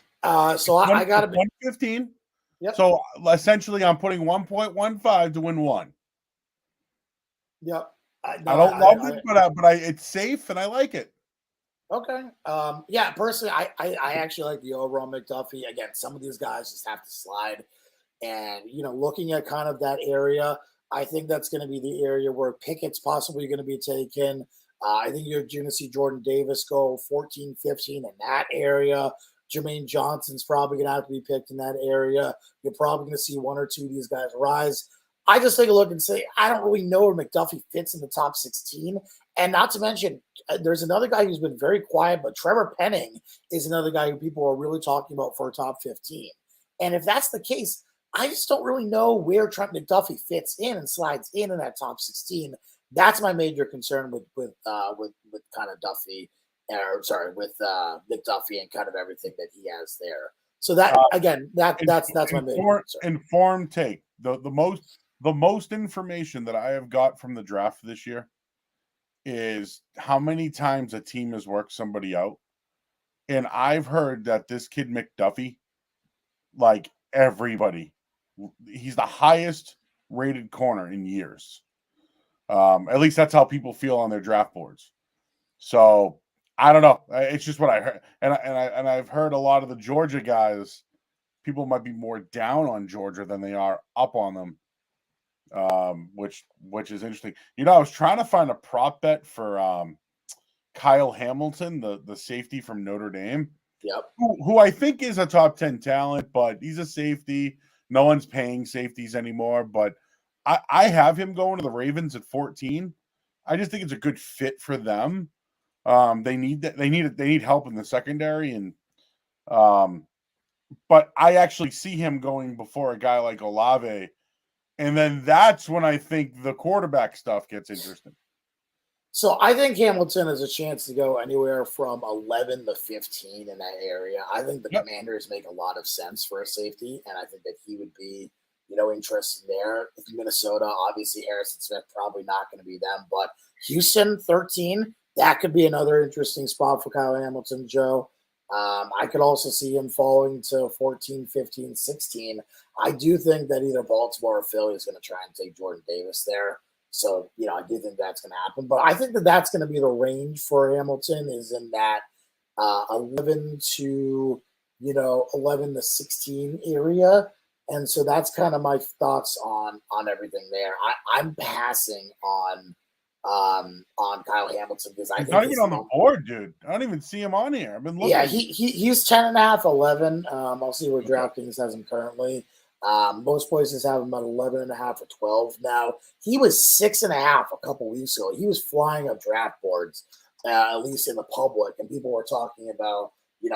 So I got to be 115. Yep. So essentially, I'm putting 1.15 to win 1. Yep. I don't love it, but it's safe and I like it. Okay. Personally, I actually like the overall McDuffie. Again, some of these guys just have to slide. And, looking at kind of that area, I think that's going to be the area where Pickett's possibly going to be taken. I think you're going to see Jordan Davis go 14, 15 in that area. Jermaine Johnson's probably going to have to be picked in that area. You're probably going to see 1 or 2 of these guys rise. I just take a look and say, I don't really know where McDuffie fits in the top 16. And not to mention, there's another guy who's been very quiet, but Trevor Penning is another guy who people are really talking about for a top 15. And if that's the case, I just don't really know where Trent McDuffie fits in and slides in that top 16. That's my major concern with kind of Duffy, with McDuffie and kind of everything that he has there. So that that's my major concern. Informed take. The most information that I have got from the draft this year is how many times a team has worked somebody out. And I've heard that this kid McDuffie, like everybody, he's the highest rated corner in years. At least that's how people feel on their draft boards. So I don't know. It's just what I heard, and I've heard a lot of the Georgia guys. People might be more down on Georgia than they are up on them, which is interesting. I was trying to find a prop bet for Kyle Hamilton, the safety from Notre Dame. Yep. Who I think is a top 10 talent, but he's a safety. No one's paying safeties anymore, but I have him going to the Ravens at 14. I just think it's a good fit for them. They need that. They need help in the secondary, and but I actually see him going before a guy like Olave, and then that's when I think the quarterback stuff gets interesting. So I think Hamilton has a chance to go anywhere from 11 to 15 in that area. I think the Commanders make a lot of sense for a safety, and I think that he would be, interested there. Minnesota, obviously Harrison Smith, probably not going to be them, but Houston, 13, that could be another interesting spot for Kyle Hamilton, Joe. I could also see him falling to 14, 15, 16. I do think that either Baltimore or Philly is going to try and take Jordan Davis there. So, I do think that's going to happen. But I think that that's going to be the range for Hamilton is in that 11 to 16 area. And so that's kind of my thoughts on everything there. I'm passing on Kyle Hamilton because I think not even on the board, dude. I don't even see him on here. I've been looking. Yeah, he's 10.5, 11. I'll see where DraftKings has him currently. Most places have him at 11.5 or 12 now. He was 6.5 a couple weeks ago. He was flying up draft boards, at least in the public, and people were talking about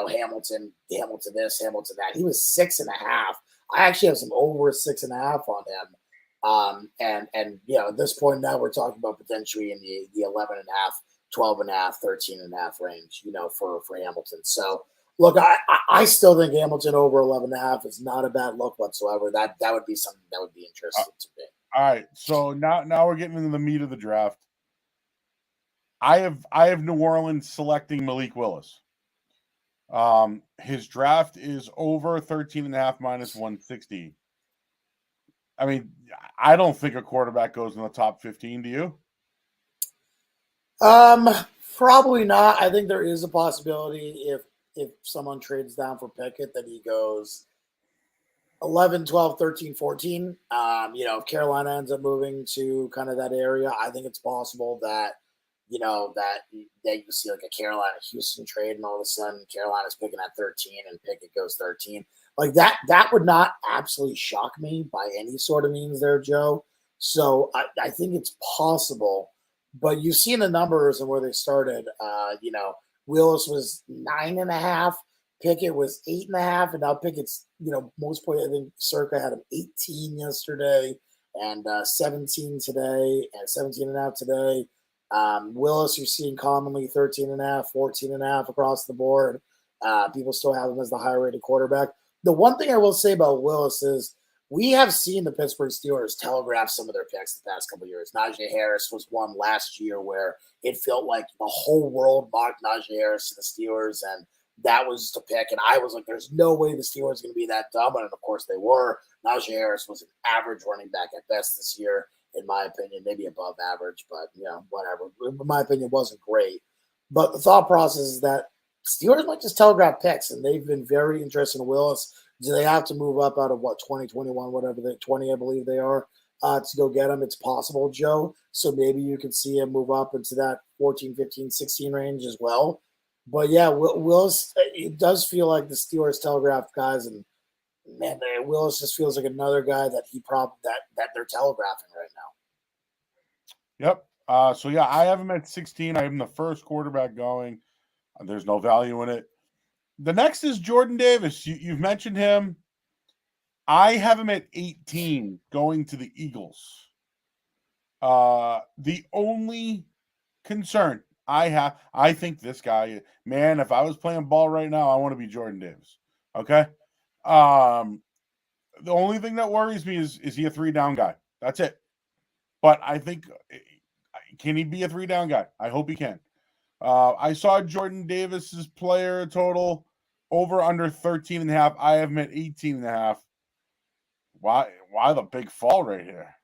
Hamilton this, Hamilton that. He was 6.5. I actually have some over 6.5 on him. And at this point now we're talking about potentially in the 11.5, 12.5, 13.5 range, for Hamilton. So look, I still think Hamilton over 11.5 is not a bad look whatsoever. That would be something that would be interesting to me. All right, so now we're getting into the meat of the draft. I have New Orleans selecting Malik Willis. His draft is over 13.5 minus 160. I mean, I don't think a quarterback goes in the top 15. Do you? Probably not. I think there is a possibility if someone trades down for Pickett that he goes 11, 12, 13, 14. If Carolina ends up moving to kind of that area, I think it's possible that that you see like a Carolina Houston trade, and all of a sudden Carolina's picking at 13 and Pickett goes 13. Like that would not absolutely shock me by any sort of means there, Joe. So I think it's possible, but you've seen the numbers and where they started. Willis was 9.5, Pickett was 8.5, and now Pickett's most point I think Circa had him 18 yesterday and 17 today and 17.5 today. Willis, you're seeing commonly 13.5, 14.5 across the board. People still have him as the higher rated quarterback. The one thing I will say about Willis is we have seen the Pittsburgh Steelers telegraph some of their picks the past couple of years. Najee Harris was one last year where it felt like the whole world mocked Najee Harris to the Steelers, and that was the pick. And I was like, there's no way the Steelers are going to be that dumb. And of course they were. Najee Harris was an average running back at best this year, in my opinion, maybe above average, but whatever. In my opinion, it wasn't great. But the thought process is that Steelers might just telegraph picks, and they've been very interested in Willis. Do they have to move up out of 2021, whatever 20, I believe they are, to go get him? It's possible, Joe. So maybe you could see him move up into that 14, 15, 16 range as well. But yeah, Willis, it does feel like the Steelers telegraphed guys, and man, Willis just feels like another guy that that they're telegraphing right now. Yep. So yeah, I have him at 16. I have him the first quarterback going. There's no value in it. The next is Jordan Davis. You've mentioned him. I have him at 18 going to the Eagles. The only concern I think this guy, man, if I was playing ball right now, I want to be Jordan Davis. Okay. The only thing that worries me is he a 3-down guy? That's it. But I think, can he be a 3-down guy? I hope he can. I saw Jordan Davis's player total over under 13.5. I have him at 18.5. Why the big fall right here?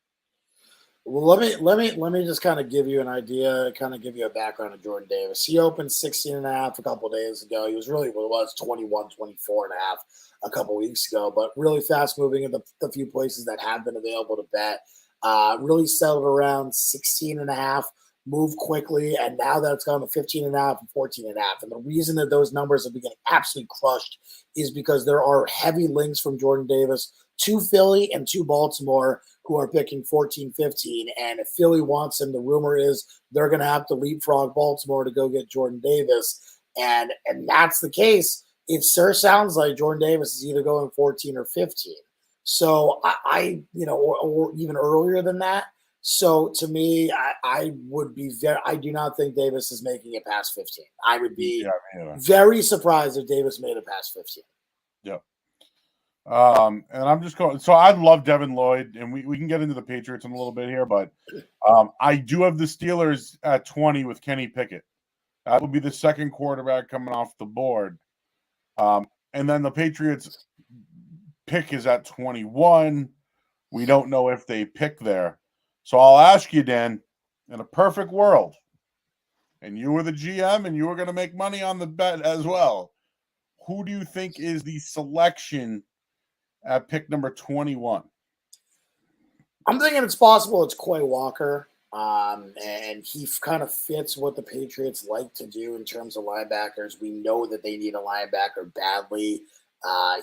Well, let me just kind of give you an idea, kind of give you a background of Jordan Davis. He opened 16 and a half a couple of days ago. He was really what it was 21, 24 and a half a couple of weeks ago, but really fast moving in the few places that have been available to bet. Really settled around 16 and a half, moved quickly, and now that's gone to 15 and a half and 14 and a half. And the reason that those numbers have been getting absolutely crushed is because there are heavy links from Jordan Davis to Philly and to Baltimore, who are picking 14, 15. And if Philly wants him, the rumor is they're going to have to leapfrog Baltimore to go get Jordan Davis. And that's the case. It sure sounds like Jordan Davis is either going 14 or 15. So I or even earlier than that. So to me, I would be I do not think Davis is making it past 15. I would be very surprised if Davis made it past 15. Yeah. And I'm just going. So I love Devin Lloyd, and we can get into the Patriots in a little bit here, but I do have the Steelers at 20 with Kenny Pickett. That would be the second quarterback coming off the board. And then the Patriots pick is at 21. We don't know if they pick there. So I'll ask you, Dan, in a perfect world, and you were the GM and you were going to make money on the bet as well, who do you think is the selection at pick number 21? I'm thinking it's possible it's Quay Walker. And he kind of fits what the Patriots like to do in terms of linebackers. We know that they need a linebacker badly.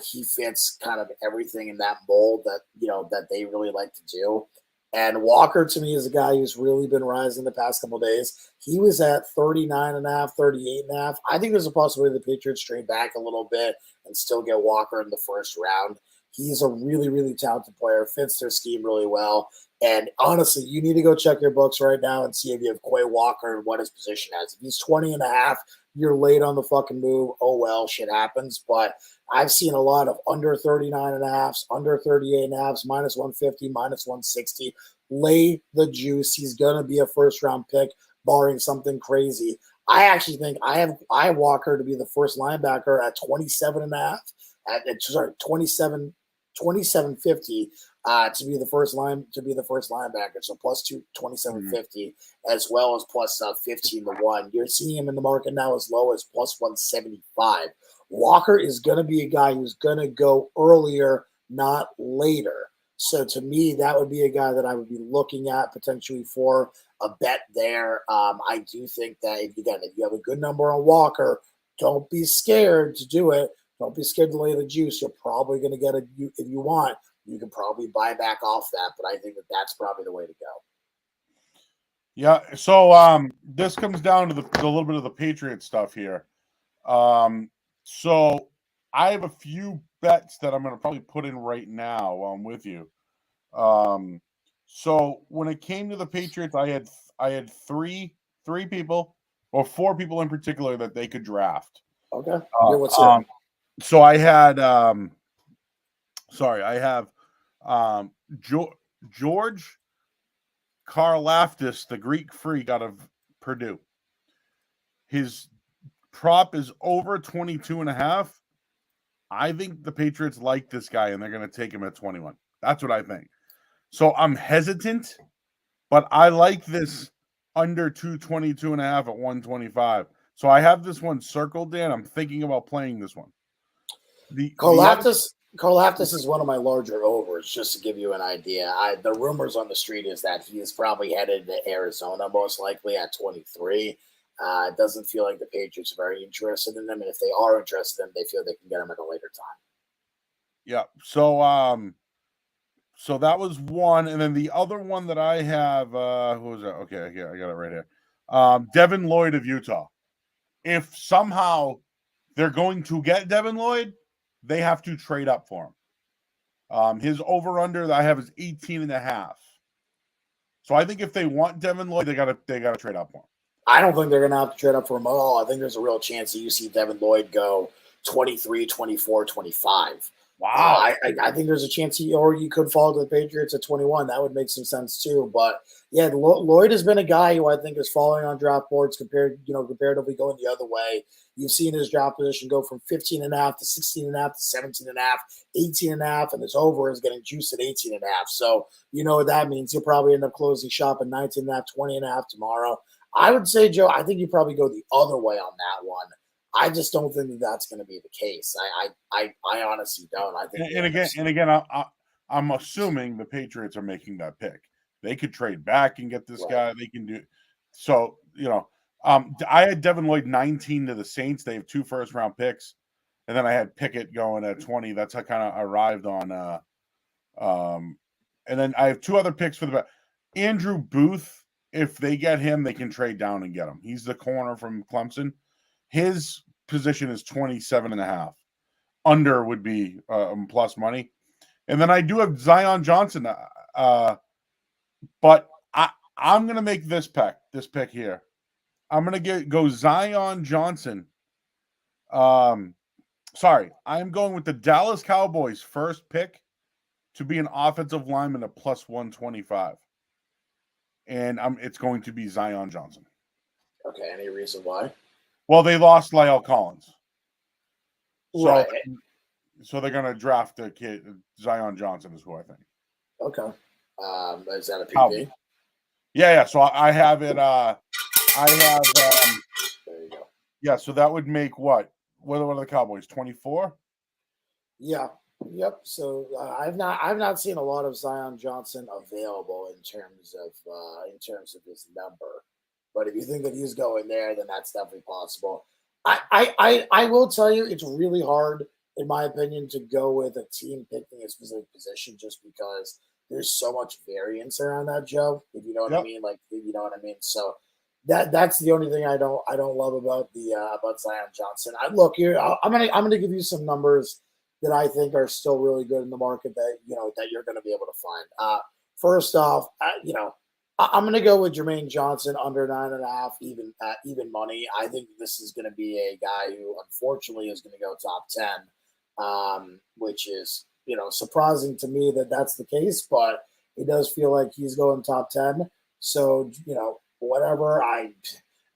He fits kind of everything in that mold that they really like to do. And Walker, to me, is a guy who's really been rising the past couple of days. He was at 39 and a half, 38 and a half. I think there's a possibility the Patriots trade back a little bit and still get Walker in the first round. He's a really, really talented player, fits their scheme really well. And honestly, you need to go check your books right now and see if you have Quay Walker and what his position is. If he's 20 and a half, you're late on the fucking move. Oh, well, shit happens. But I've seen a lot of under 39 and a halves, under 38 and a halves, minus 150, minus 160. Lay the juice. He's going to be a first-round pick, barring something crazy. I actually think I have Walker to be the first linebacker at 27 and a half. 27.50 to be the first linebacker. So plus 27.50 as well as plus 15-1. You're seeing him in the market now as low as plus 175. Walker is going to be a guy who's going to go earlier, not later. So to me, that would be a guy that I would be looking at potentially for a bet there. I do think that if you have a good number on Walker, don't be scared to do it. Don't be scared to lay the juice. You're probably going to get if you want. You can probably buy back off that, but I think that that's probably the way to go. Yeah. So this comes down to the little bit of the Patriot stuff here. So I have a few bets that I'm going to probably put in right now while I'm with you. So when it came to the Patriots, I had three people, or four people in particular that they could draft. Okay. So I had George Karlaftis, the Greek freak out of Purdue. His prop is over 22 and a half. I think the Patriots like this guy and they're going to take him at 21. That's what I think. So I'm hesitant, but I like this under 222 and a half at 125. So I have this one circled, Dan. I'm thinking about playing this one. Karlaftis is one of my larger overs, just to give you an idea. The rumors on the street is that he is probably headed to Arizona, most likely at 23. It doesn't feel like the Patriots are very interested in him, and if they are interested in him, they feel they can get him at a later time. Yeah. So that was one, and then the other one that I have, who was that? Okay, I got it right here. Devin Lloyd of Utah. If somehow they're going to get Devin Lloyd, they have to trade up for him. His over-under that I have is 18 and a half. So I think if they want Devin Lloyd, they gotta trade up for him. I don't think they're going to have to trade up for him at all. I think there's a real chance that you see Devin Lloyd go 23, 24, 25. Wow. I think there's a chance you could fall to the Patriots at 21. That would make some sense too. But yeah, Lloyd has been a guy who I think is falling on draft boards comparatively going the other way. You've seen his draft position go from 15 and a half to 16 and a half to 17 and a half, 18 and a half, and this over is getting juiced at 18 and a half. So you know what that means. He'll probably end up closing shop at 19 and a half, 20 and a half tomorrow. I would say, Joe, I think you probably go the other way on that one. I just don't think that that's going to be the case. I honestly don't. I think, and again, I'm assuming the Patriots are making that pick. They could trade back and get this guy. They can do so. I had Devin Lloyd 19 to the Saints. They have 2 first-round picks, and then I had Pickett going at 20. That's how I kind of arrived on. And then I have 2 other picks for the Andrew Booth. If they get him, they can trade down and get him. He's the corner from Clemson. His position is 27 and a half. Under would be plus money. And then I do have Zion Johnson. But I'm going to make this pick here. I'm going to go Zion Johnson. Sorry, I'm going with the Dallas Cowboys first pick to be an offensive lineman at plus 125. And it's going to be Zion Johnson. Okay, any reason why? Well, they lost Lyle Collins. Right. So they're going to draft the kid, Zion Johnson is who I think. Okay. Is that a PP? Yeah. So I have it. There you go. Yeah, so that would make what? What are the Cowboys? 24? Yeah. Yep. So I've not seen a lot of Zion Johnson available in terms of his number. But if you think that he's going there, then that's definitely possible. I will tell you, it's really hard, in my opinion, to go with a team picking a specific position just because there's so much variance around that, Joe. If you know what I mean, So that's the only thing I don't love about about Zion Johnson. I'm gonna give you some numbers that I think are still really good in the market that you're going to be able to find. First off, I'm going to go with Jermaine Johnson under 9.5, even money. I think this is going to be a guy who unfortunately is going to go top 10, which is surprising to me that that's the case, but it does feel like he's going top 10. So whatever.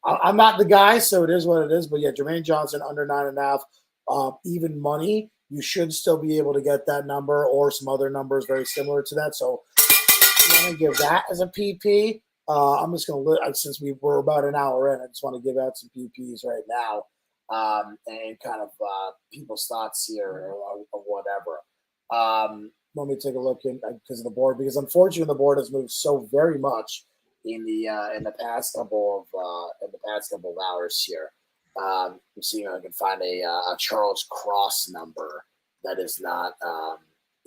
I'm not the guy, so it is what it is. But yeah, Jermaine Johnson under 9.5, even money. You should still be able to get that number or some other numbers very similar to that. So I'm going to give that as a PP. I'm just going to, since we're about an hour in, I just want to give out some PPs right now and kind of people's thoughts here or whatever. Let me take a look because of the board, because unfortunately the board has moved so very much in the past couple of hours here. I'm seeing if I can find a Charles Cross number that is not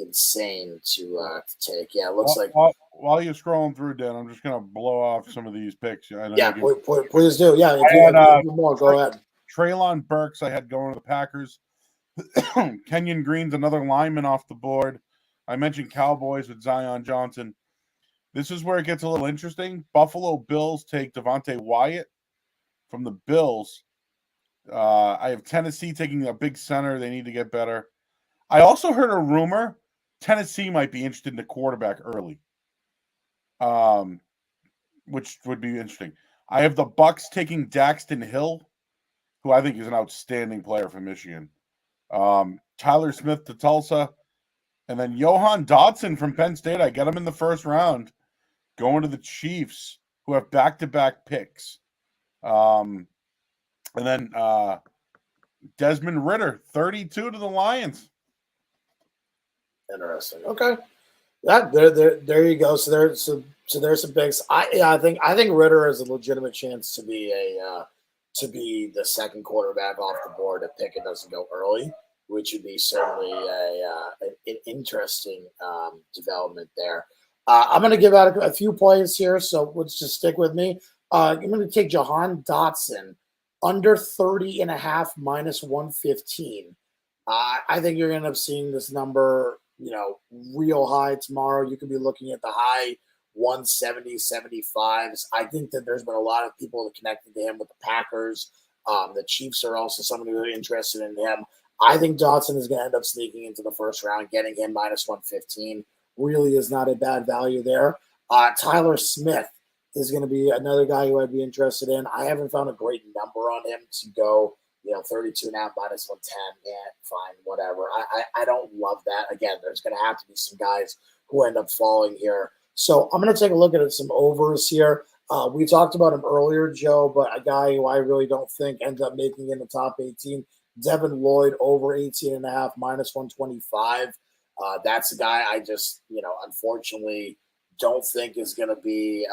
insane to take. Yeah, it looks like. While you're scrolling through, Dan, I'm just going to blow off some of these picks. Please do. Yeah, if you had more, go ahead. Treylon Burks, I had going to the Packers. Kenyon Green's another lineman off the board. I mentioned Cowboys with Zion Johnson. This is where it gets a little interesting. Buffalo Bills take Devante Wyatt from the Bills. I have Tennessee taking a big center. They need to get better. I also heard a rumor Tennessee might be interested in the quarterback early, which would be interesting. I have the Bucks taking Daxton Hill, who I think is an outstanding player from Michigan. Tyler Smith to Tulsa, and then Johan Dotson from Penn State. I get him in the first round, going to the Chiefs, who have back-to-back picks. And then Desmond Ritter, 32 to the Lions. Interesting. Okay. Yeah, there you go. So there's some picks. I think Ritter has a legitimate chance to be the second quarterback off the board if Pickett doesn't go early, which would be certainly an interesting development there. I'm going to give out a few plays here, so let's just stick with me. I'm going to take Jahan Dotson under 30.5 minus 115. I think you're going to end up seeing this number, real high tomorrow. You could be looking at the high 170, 75s. I think that there's been a lot of people connected to him with the Packers. The Chiefs are also someone who are interested in him. I think Dotson is going to end up sneaking into the first round, getting him minus 115. Really is not a bad value there. Tyler Smith is going to be another guy who I'd be interested in. I haven't found a great number on him to go, 32 now, minus 110. Yeah, fine, whatever. I don't love that. Again, there's going to have to be some guys who end up falling here. So I'm going to take a look at some overs here. We talked about him earlier, Joe, but a guy who I really don't think ends up making in the top 18, Devin Lloyd over 18.5, minus 125. That's a guy I just, unfortunately don't think is going to be,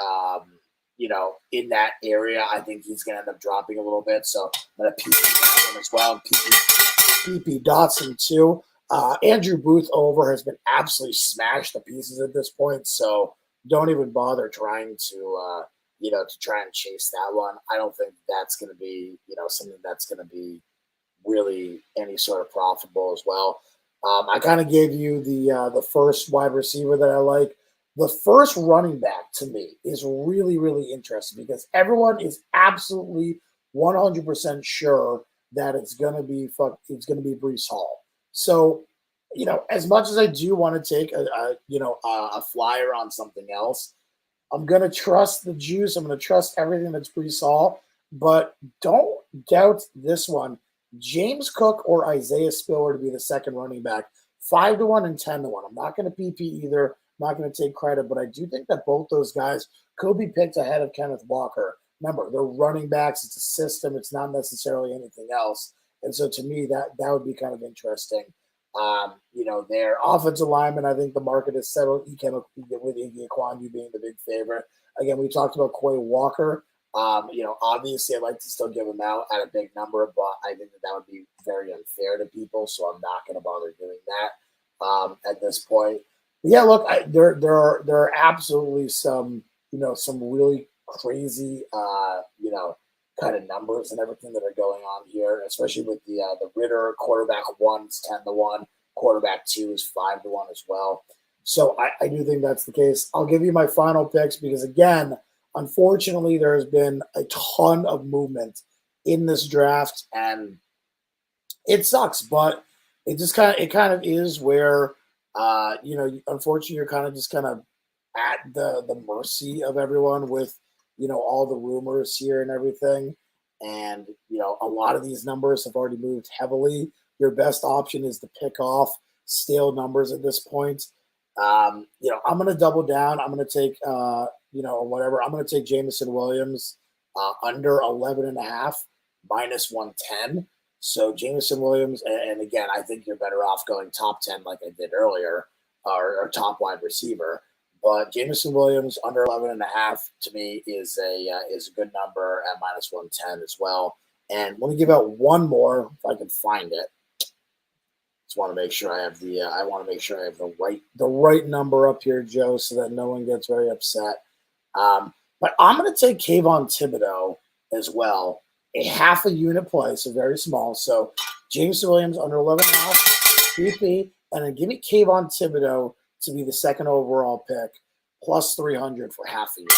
in that area. I think he's going to end up dropping a little bit. So I'm going to PP that one as well. PP Dotson too. Andrew Booth over has been absolutely smashed to pieces at this point. So don't even bother trying to, to try and chase that one. I don't think that's going to be, something that's going to be really any sort of profitable as well. I kind of gave you the first wide receiver that I like. The first running back to me is really, really interesting because everyone is absolutely 100% sure that it's going to be Breece Hall. So, as much as I do want to take a flyer on something else, I'm going to trust the juice. I'm going to trust everything that's Breece Hall, but don't doubt this one. James Cook or Isaiah Spiller to be the second running back, 5-1 and 10-1. I'm not going to PP either. I'm not going to take credit, but I do think that both those guys could be picked ahead of Kenneth Walker. Remember, they're running backs. It's a system. It's not necessarily anything else. And so to me, that would be kind of interesting. Their offensive lineman, I think the market is settled. With Iggy Ekwonu being the big favorite. Again, we talked about Quay Walker. Obviously I'd like to still give him out at a big number, but I think that would be very unfair to people. So I'm not going to bother doing that at this point. But yeah, look, there are absolutely some really crazy, kind of numbers and everything that are going on here, especially with the Ritter quarterback 1 is 10-1, quarterback 2 is 5-1 as well. So I do think that's the case. I'll give you my final picks because again, unfortunately, there has been a ton of movement in this draft, and it sucks. But it kind of is where unfortunately, you're kind of just kind of at the mercy of everyone with all the rumors here and everything. And a lot of these numbers have already moved heavily. Your best option is to pick off stale numbers at this point. I'm going to double down. I'm going to take whatever. I'm going to take Jamison Williams under 11.5, minus 110. So Jamison Williams, and again, I think you're better off going top 10 like I did earlier, or top wide receiver. But Jamison Williams under 11.5 to me is a good number at minus 110 as well. And let me give out one more if I can find it. Just want to make sure I have the right number up here, Joe, so that no one gets very upset. But I'm going to take Kayvon Thibodeau as well. A half a unit play, so very small. So James Williams under 11.5 BP, and then give me Kayvon Thibodeau to be the second overall pick, plus 300 for half a unit.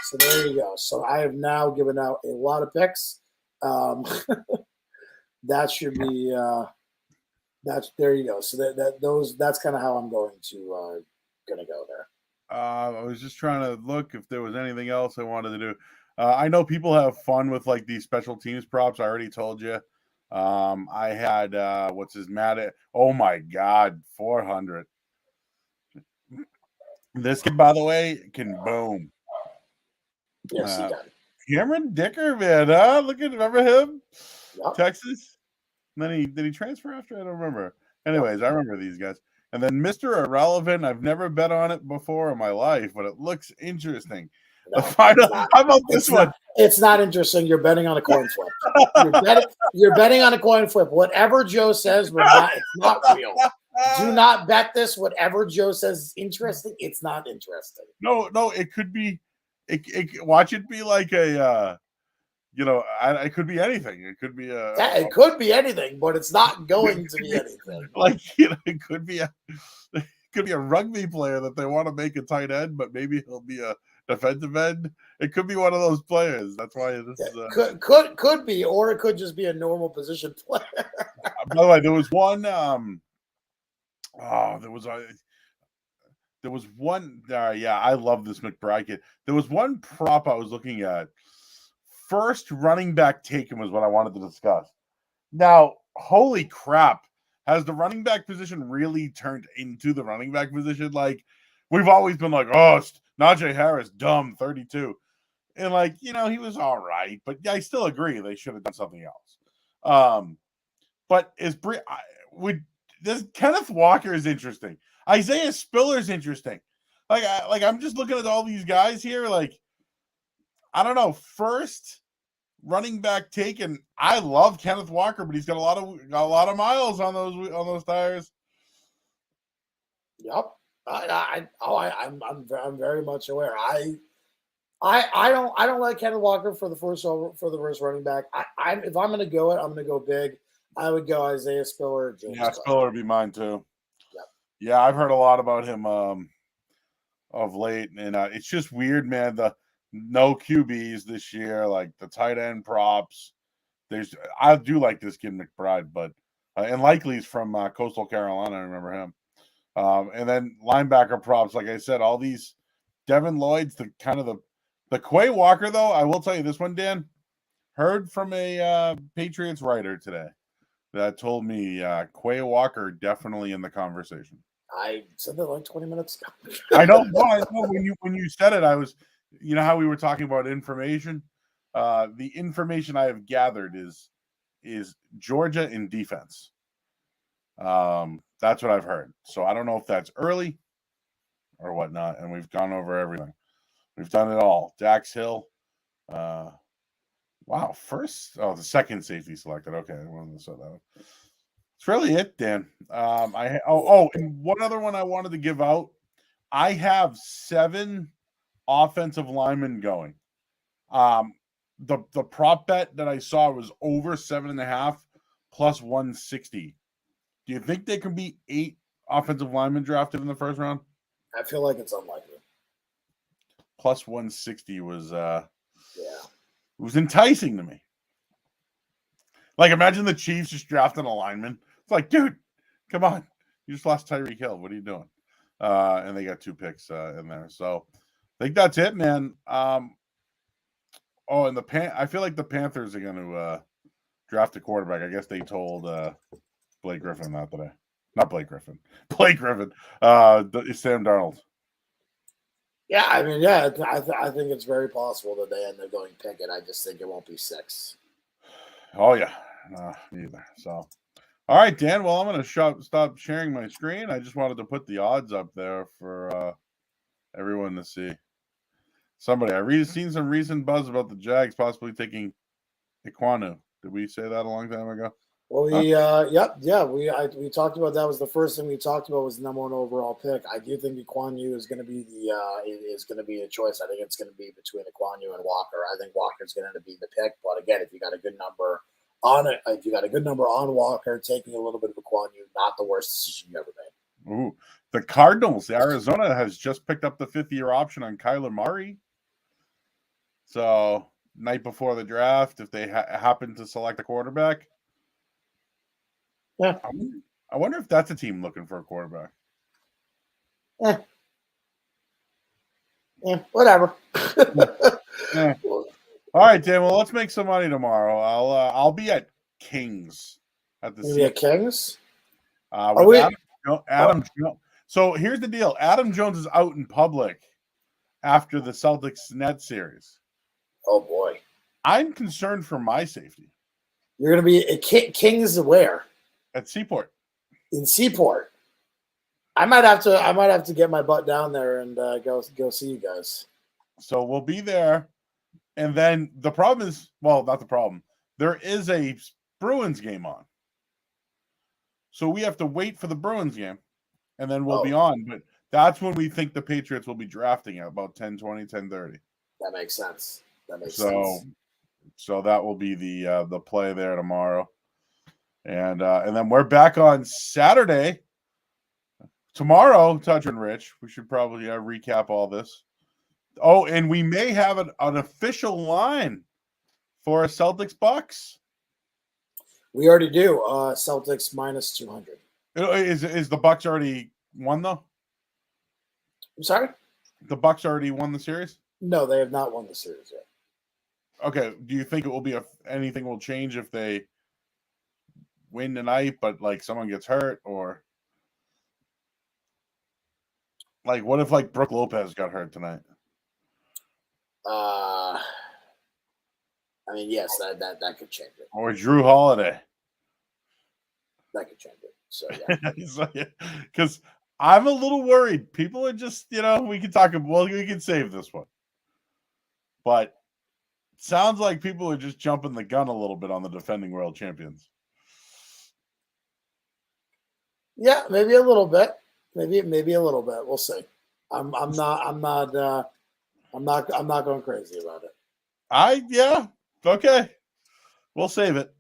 So there you go. So I have now given out a lot of picks. That should be there you go. So that's kind of how I'm going to go there. I was just trying to look if there was anything else I wanted to do. I know people have fun with like these special teams props. I already told you. I had Matt? Oh my God, 400. This kid, by the way, can boom. Yes, he can. Cameron Dicker, man. Remember him? Yep. Texas. And then did he transfer after? I don't remember. Anyways, I remember these guys. And then Mr. Irrelevant. I've never bet on it before in my life, but it looks interesting. No, how about this one? It's not interesting. You're betting on a coin flip. You're betting on a coin flip. Whatever Joe says, it's not real. Do not bet this. Whatever Joe says is interesting. It's not interesting. No. It could be. Watch it be like a. It could be anything. It could be a. Yeah, it could be anything, but it's not going to be anything. Like it could be a rugby player that they want to make a tight end, but maybe he'll be a defensive end. It could be one of those players. That's why this is could be, or it could just be a normal position player. By the way, there was one. There was one. Yeah, I love this McBride kid. There was one prop I was looking at. First running back taken was what I wanted to discuss. Now, holy crap. Has the running back position really turned into the running back position? Like, we've always been like, oh, Najee Harris, dumb, 32. And, like, he was all right. But yeah, I still agree they should have done something else. But this Kenneth Walker is interesting. Isaiah Spiller is interesting. I'm just looking at all these guys here. Like, I don't know. First running back taken. I love Kenneth Walker, but he's got a lot of miles on those tires. Yep. I'm very much aware. I don't like Kenneth Walker for the first running back. If I'm gonna go I'm gonna go big. I would go Isaiah Spiller. Spiller would be mine too. Yep. Yeah, I've heard a lot about him of late, and it's just weird, man. The no QBs this year, like the tight end props. I do like this kid McBride, but and likely he's from Coastal Carolina. I remember him. And then linebacker props, like I said, all these Devin Lloyd's the Quay Walker though. I will tell you this one, Dan. Heard from a Patriots writer today that told me Quay Walker definitely in the conversation. I said that like 20 minutes ago. I know. When you said it, I was. You know how we were talking about information? The information I have gathered is Georgia in defense. That's what I've heard. So I don't know if that's early or whatnot. And we've gone over everything. We've done it all. Dax Hill. Wow. The second safety selected. Okay. I wanted to say that. It's really it, Dan. And one other one I wanted to give out. I have 7 offensive linemen going. The prop bet that I saw was over 7.5 plus 160. Do you think there can be 8 offensive linemen drafted in the first round? I feel like it's unlikely. Plus 160 was it was enticing to me. Like, imagine the Chiefs just drafting a lineman. It's like, dude, come on. You just lost Tyreek Hill. What are you doing? And they got 2 picks in there. So I think that's it, man. And I feel like the Panthers are going to draft a quarterback. I guess they told Blake Griffin that today. Not Blake Griffin. Blake Griffin. Sam Darnold. Yeah, I mean, yeah, I think it's very possible that they end up going Pickett. I just think it won't be 6. Oh, yeah. Neither. So, all right, Dan. Well, I'm going to stop sharing my screen. I just wanted to put the odds up there for everyone to see. I've seen some recent buzz about the Jags possibly taking Iquanu. Did we say that a long time ago? Well, we talked about that. Was the first thing we talked about was the number 1 overall pick. I do think Iquanu is going to be a choice. I think it's going to be between Iquanu and Walker. I think Walker's going to be the pick. But again, if you got a good number on it, if you got a good number on Walker, taking a little bit of Iquanu, not the worst decision you ever made. Ooh, the Cardinals, Arizona has just picked up the 5th-year option on Kyler Murray. So night before the draft, if they happen to select a quarterback. Yeah. I wonder if that's a team looking for a quarterback. Whatever. Yeah. All right, Dan. Well, let's make some money tomorrow. I'll be at Kings at the. Maybe at Kings. With Adam Jones. So here's the deal: Adam Jones is out in public after the Celtics Nets series. Oh boy, I'm concerned for my safety. You're going to be at Kings where? At Seaport. In Seaport. I might have to get my butt down there and go see you guys. So we'll be there. And then the problem is, well, not the problem. There is a Bruins game on. So we have to wait for the Bruins game. And then we'll be on. But that's when we think the Patriots will be drafting at about 10:20, 10:30. That makes sense. Sense. So that will be the play there tomorrow. And then we're back on Saturday. Tomorrow, Touch and Rich. We should probably recap all this. Oh, and we may have an official line for a Celtics Bucks. We already do. Celtics minus 200. Is the Bucks already won though? I'm sorry? The Bucks already won the series? No, they have not won the series yet. Okay. Do you think it will be anything will change if they win tonight, but like someone gets hurt, or like what if like Brook Lopez got hurt tonight? I mean, yes, that could change it. Or Drew Holiday? That could change it. So yeah. Because I'm a little worried. People are just, we can talk about, well, we can save this one. But sounds like people are just jumping the gun a little bit on the defending world champions. Yeah, maybe a little bit. Maybe a little bit. We'll see. I'm not going crazy about it. Okay. We'll save it.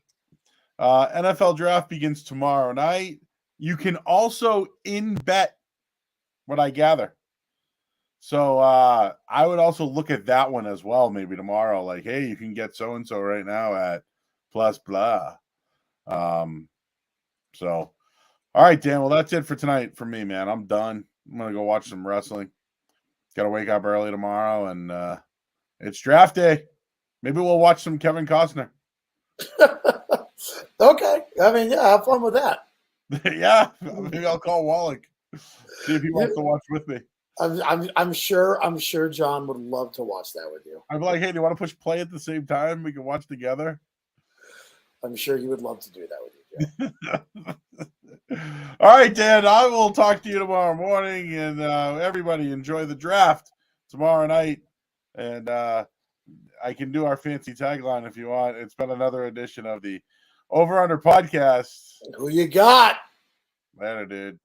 NFL draft begins tomorrow night. You can also in-bet what I gather. So I would also look at that one as well, maybe tomorrow. Like, hey, you can get so-and-so right now at plus blah. So, all right, Dan. Well, that's it for tonight for me, man. I'm done. I'm going to go watch some wrestling. Got to wake up early tomorrow, and it's draft day. Maybe we'll watch some Kevin Costner. Okay. I mean, yeah, have fun with that. Yeah, maybe I'll call Wallach. See if he wants to watch with me. I'm sure John would love to watch that with you. I'm like, hey, do you want to push play at the same time? We can watch together. I'm sure he would love to do that with you, Joe. All right, Dan. I will talk to you tomorrow morning, and everybody enjoy the draft tomorrow night. And I can do our fancy tagline if you want. It's been another edition of the Over Under Podcast. Who you got? Later, dude.